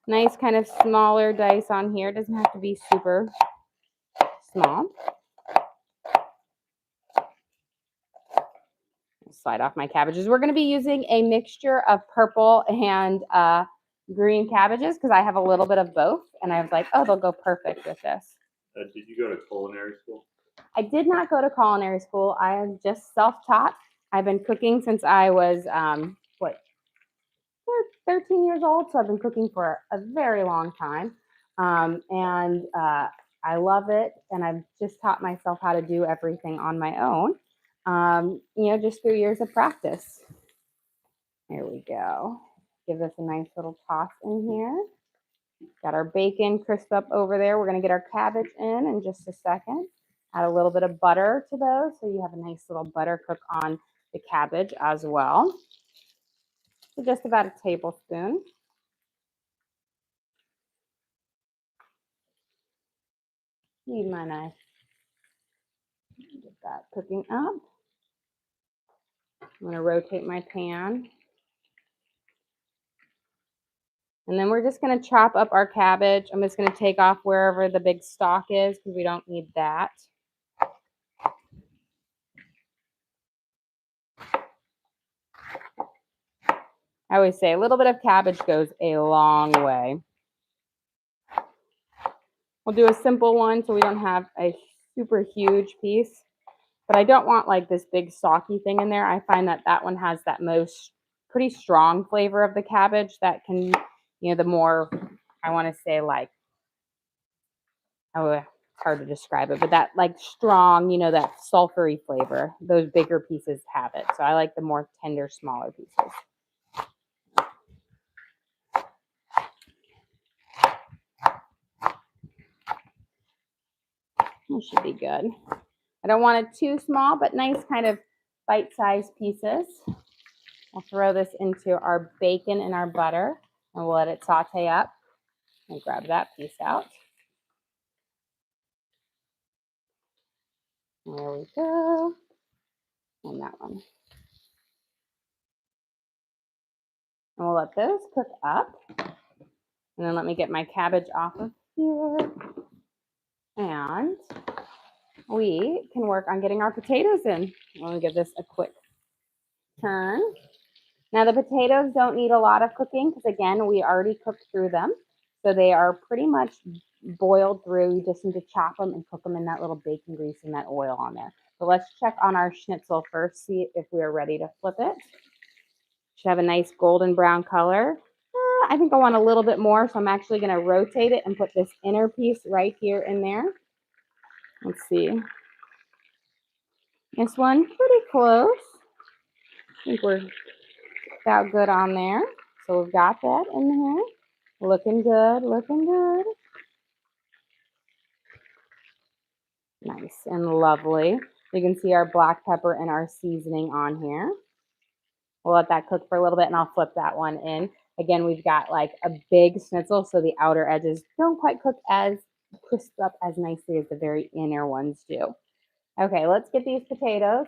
Nice kind of smaller dice on here. It doesn't have to be super small. Slide off my cabbages. We're going to be using a mixture of purple and green cabbages because I have a little bit of both. And I was like, oh, they'll go perfect with this. Did you go to culinary school? I did not go to culinary school. I am just self-taught. I've been cooking since I was, 13 years old. So I've been cooking for a very long time. I love it. And I've just taught myself how to do everything on my own, you know, just through years of practice. There we go. Give this a nice little toss in here. Got our bacon crisp up over there. We're going to get our cabbage in just a second. Add a little bit of butter to those so you have a nice little butter cook on the cabbage as well. So just about a tablespoon. Need my knife. Get that cooking up. I'm going to rotate my pan. And then we're just going to chop up our cabbage. I'm just going to take off wherever the big stalk is because we don't need that. I always say a little bit of cabbage goes a long way. We'll do a simple one so we don't have a super huge piece. But I don't want like this big stalky thing in there. I find that that one has that most pretty strong flavor of the cabbage that can, you know, the more, I want to say like, oh, it's hard to describe it, but that like strong, you know, that sulfury flavor, those bigger pieces have it. So I like the more tender, smaller pieces. It should be good. I don't want it too small, but nice kind of bite-sized pieces. I'll throw this into our bacon and our butter, and we'll let it saute up. And grab that piece out. There we go. And that one. And we'll let those cook up. And then let me get my cabbage off of here. And we can work on getting our potatoes in. We'll give this a quick turn. Now the potatoes don't need a lot of cooking because again, we already cooked through them. So they are pretty much boiled through. You just need to chop them and cook them in that little bacon grease and that oil on there. So let's check on our schnitzel first, see if we are ready to flip it. Should have a nice golden brown color. I think I want a little bit more, so I'm actually going to rotate it and put this inner piece right here in there. Let's see. This one, pretty close. I think we're about good on there. So we've got that in here. Looking good, looking good. Nice and lovely. You can see our black pepper and our seasoning on here. We'll let that cook for a little bit and I'll flip that one in. Again, we've got like a big schnitzel, so the outer edges don't quite cook as crisp up as nicely as the very inner ones do. Okay, let's get these potatoes.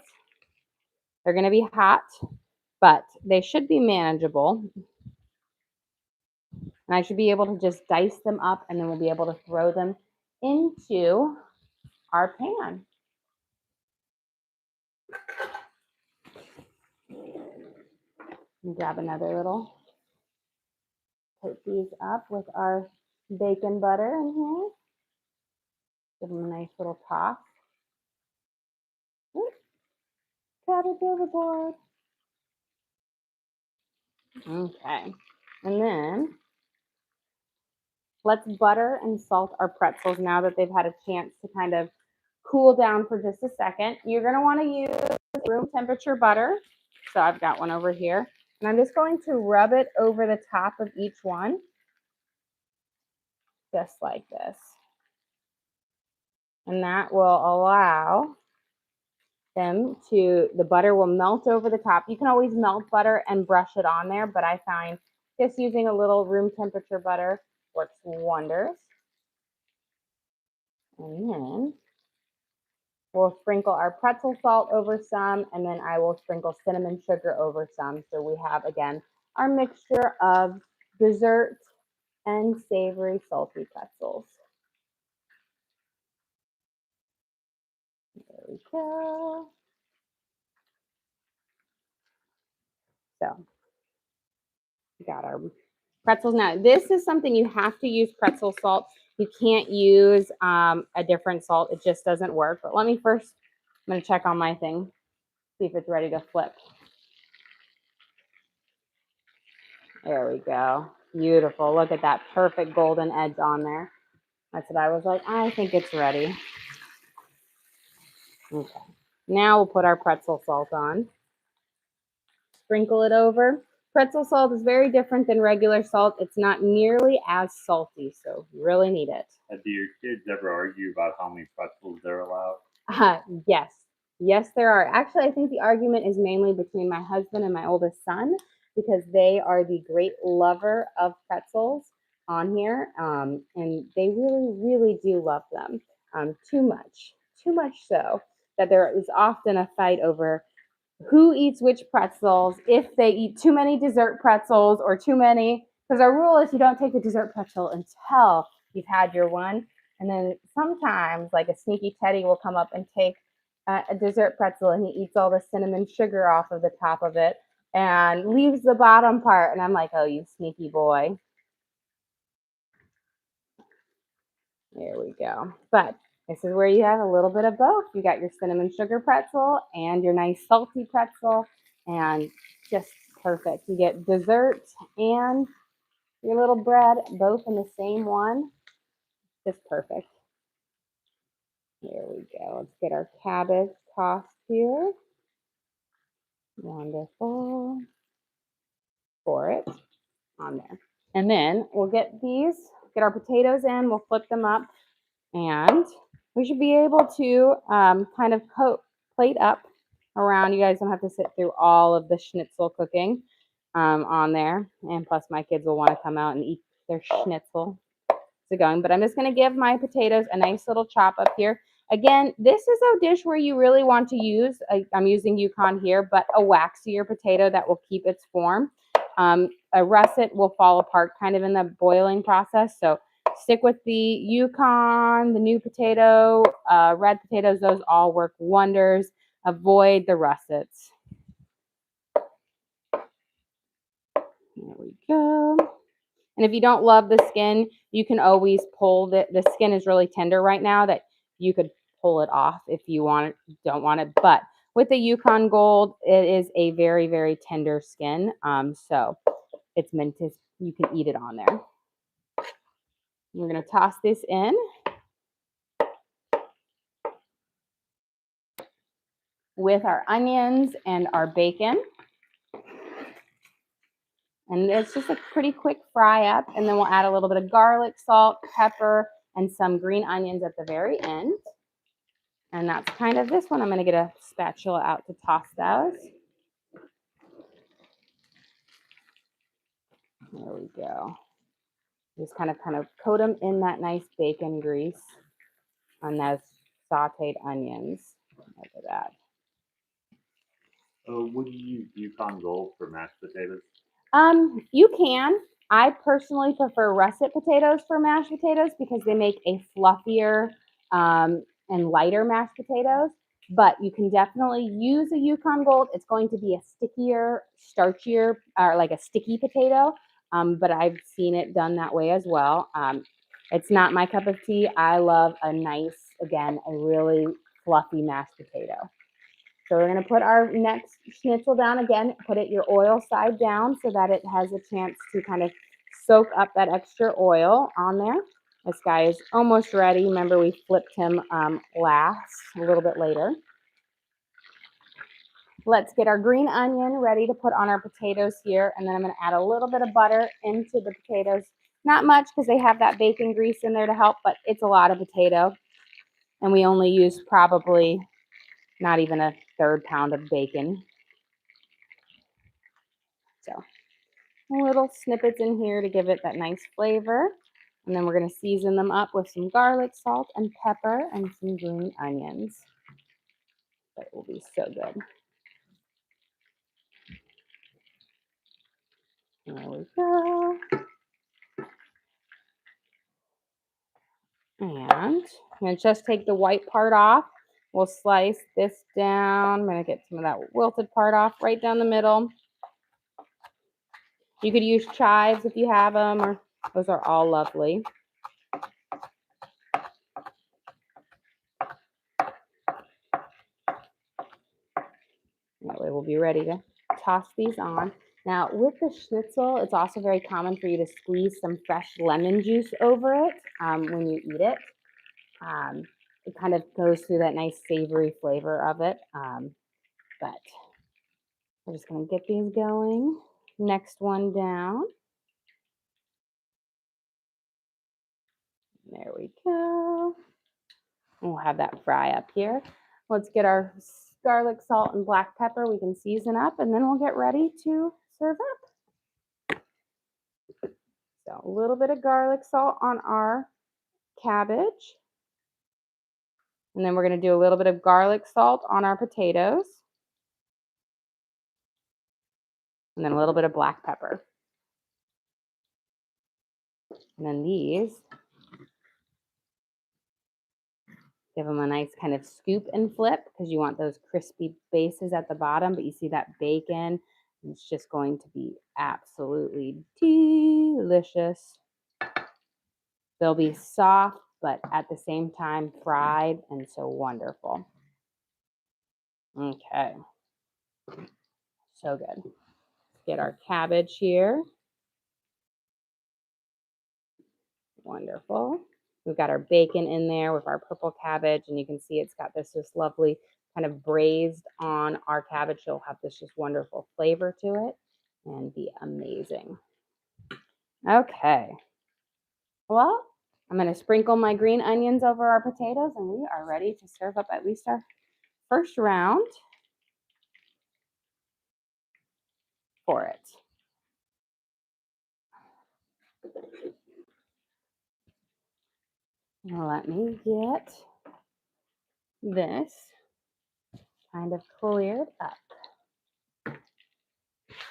They're going to be hot, but they should be manageable. And I should be able to just dice them up and then we'll be able to throw them into our pan. Grab another little, put these up with our bacon butter in here. Give them a nice little toss. Cabbage overboard. Okay, and then let's butter and salt our pretzels now that they've had a chance to kind of cool down for just a second. You're going to want to use room temperature butter. So I've got one over here. And I'm just going to rub it over the top of each one. Just like this. And that will allow them to, the butter will melt over the top. You can always melt butter and brush it on there, but I find just using a little room temperature butter works wonders. And then we'll sprinkle our pretzel salt over some, and then I will sprinkle cinnamon sugar over some. So we have, again, our mixture of dessert and savory salty pretzels. There we go. So we got our pretzels. Now, this is something you have to use pretzel salt. You can't use a different salt. It just doesn't work. But let me first, I'm going to check on my thing, see if it's ready to flip. There we go. Beautiful. Look at that perfect golden edge on there. That's what I was like. I think it's ready. Okay. Now we'll put our pretzel salt on. Sprinkle it over. Pretzel salt is very different than regular salt. It's not nearly as salty, so you really need it. Do your kids ever argue about how many pretzels they're allowed? Yes. Yes, there are. Actually, I think the argument is mainly between my husband and my oldest son because they are the great lover of pretzels on here, and they really, really do love them too much so that there is often a fight over who eats which pretzels, if they eat too many dessert pretzels or too many, because our rule is you don't take the dessert pretzel until you've had your one. And then sometimes, like a sneaky Teddy will come up and take a dessert pretzel and he eats all the cinnamon sugar off of the top of it and leaves the bottom part. And I'm like, oh, you sneaky boy. There we go. But this is where you have a little bit of both. You got your cinnamon sugar pretzel and your nice salty pretzel, and just perfect. You get dessert and your little bread both in the same one. Just perfect. Here we go. Let's get our cabbage tossed here. Wonderful. Pour it on there. And then we'll get our potatoes in. We'll flip them up. And we should be able to kind of plate up around. You guys don't have to sit through all of the schnitzel cooking on there. And plus my kids will want to come out and eat their schnitzel. It's going. But I'm just going to give my potatoes a nice little chop up here. Again, this is a dish where you really want to use, I'm using Yukon here, but a waxier potato that will keep its form. A russet will fall apart kind of in the boiling process. So stick with the Yukon, the new potato, red potatoes. Those all work wonders. Avoid the russets. There we go. And if you don't love the skin, you can always pull the skin is really tender right now that you could pull it off if you don't want it. But With the Yukon Gold, it is a very, very tender skin. So it's meant to, you can eat it on there. We're going to toss this in with our onions and our bacon. And it's just a pretty quick fry up. And then we'll add a little bit of garlic, salt, pepper, and some green onions at the very end. And that's kind of this one. I'm going to get a spatula out to toss those. There we go. Just kind of coat them in that nice bacon grease on those sauteed onions. Look at that. Would you use Yukon Gold for mashed potatoes? You can. I personally prefer russet potatoes for mashed potatoes because they make a fluffier and lighter mashed potatoes. But you can definitely use a Yukon Gold. It's going to be a stickier, starchier, or like a sticky potato. But I've seen it done that way as well. It's not my cup of tea. I love a nice, again, a really fluffy mashed potato. So we're going to put our next schnitzel down again, put it your oil side down so that it has a chance to kind of soak up that extra oil on there. This guy is almost ready. Remember, we flipped him last, a little bit later. Let's get our green onion ready to put on our potatoes here. And then I'm going to add a little bit of butter into the potatoes. Not much because they have that bacon grease in there to help, but it's a lot of potato. And we only use probably not even a third pound of bacon. So little snippets in here to give it that nice flavor. And then we're going to season them up with some garlic, salt, and pepper, and some green onions. That will be so good. There we go. And I'm going to just take the white part off. We'll slice this down. I'm going to get some of that wilted part off right down the middle. You could use chives if you have them, or those are all lovely. That way we'll be ready to toss these on. Now with the schnitzel, it's also very common for you to squeeze some fresh lemon juice over it when you eat it. It kind of goes through that nice savory flavor of it. But we're just going to get these going. Next one down. There we go. And we'll have that fry up here. Let's get our garlic, salt, and black pepper we can season up, and then we'll get ready to serve up. So a little bit of garlic salt on our cabbage. And then we're going to do a little bit of garlic salt on our potatoes. And then a little bit of black pepper. And then these, give them a nice kind of scoop and flip because you want those crispy bases at the bottom, but you see that bacon, it's just going to be absolutely delicious. They'll be soft, but at the same time fried and so wonderful. Okay, so good. Get our cabbage here. Wonderful. We've got our bacon in there with our purple cabbage, and you can see it's got this just lovely kind of braised on our cabbage. It'll have this just wonderful flavor to it and be amazing. Okay. Well, I'm going to sprinkle my green onions over our potatoes, and we are ready to serve up at least our first round for it. Now let me get this kind of cleared up.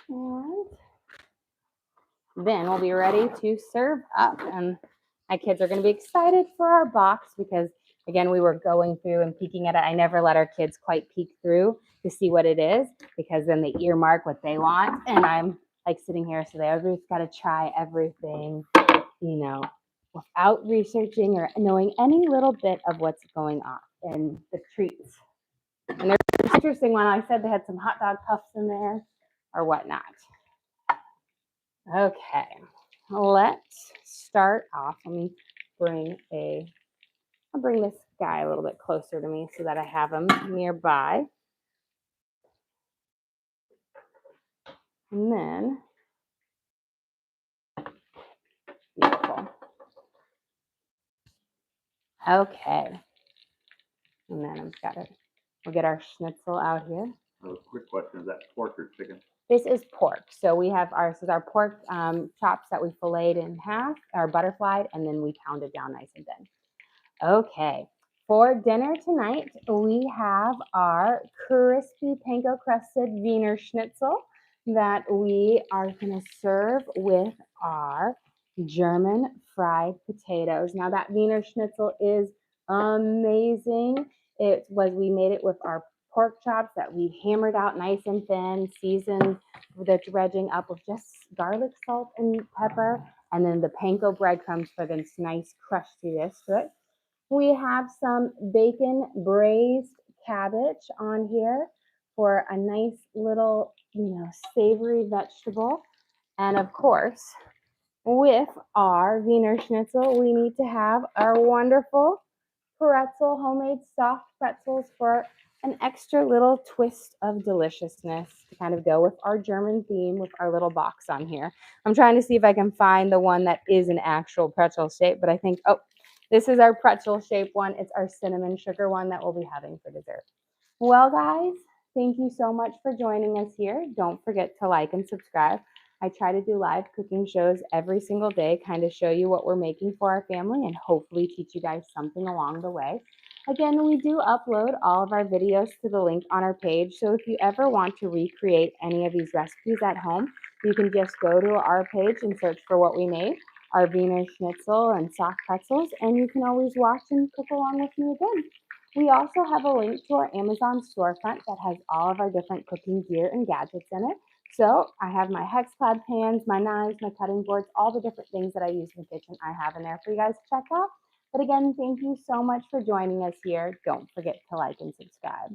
And then we'll be ready to serve up. And my kids are going to be excited for our box because, again, we were going through and peeking at it. I never let our kids quite peek through to see what it is because then they earmark what they want. And I'm like sitting here, so they always got to try everything, you know, without researching or knowing any little bit of what's going on in the treats. And there's an interesting one. I said they had some hot dog puffs in there or whatnot. Okay, let's start off. Let me I'll bring this guy a little bit closer to me so that I have him nearby. And then, beautiful. Okay. And then we'll get our schnitzel out here. A quick question, is that pork or chicken? This is pork. So we have our pork chops that we filleted in half, or butterflied, and then we pounded down nice and thin. Okay, for dinner tonight, we have our crispy panko crusted Wiener Schnitzel that we are going to serve with our German fried potatoes. Now that Wiener Schnitzel is amazing. We made it with our pork chops that we hammered out nice and thin, seasoned the dredging up with just garlic, salt, and pepper, and then the panko breadcrumbs for this nice crustiness to it. We have some bacon braised cabbage on here for a nice little, savory vegetable. And of course, with our Wiener Schnitzel, we need to have our wonderful pretzel, homemade soft pretzels for an extra little twist of deliciousness to kind of go with our German theme with our little box on here. I'm trying to see if I can find the one that is an actual pretzel shape, but I think, this is our pretzel shape one. It's our cinnamon sugar one that we'll be having for dessert. Well, guys, thank you so much for joining us here. Don't forget to like and subscribe. I try to do live cooking shows every single day, kind of show you what we're making for our family and hopefully teach you guys something along the way. Again, we do upload all of our videos to the link on our page. So if you ever want to recreate any of these recipes at home, you can just go to our page and search for what we made, our Wiener Schnitzel and soft pretzels, and you can always watch and cook along with me again. We also have a link to our Amazon storefront that has all of our different cooking gear and gadgets in it. So I have my hex clad pans, my knives, my cutting boards, all the different things that I use in the kitchen I have in there for you guys to check out. But again, thank you so much for joining us here. Don't forget to like and subscribe.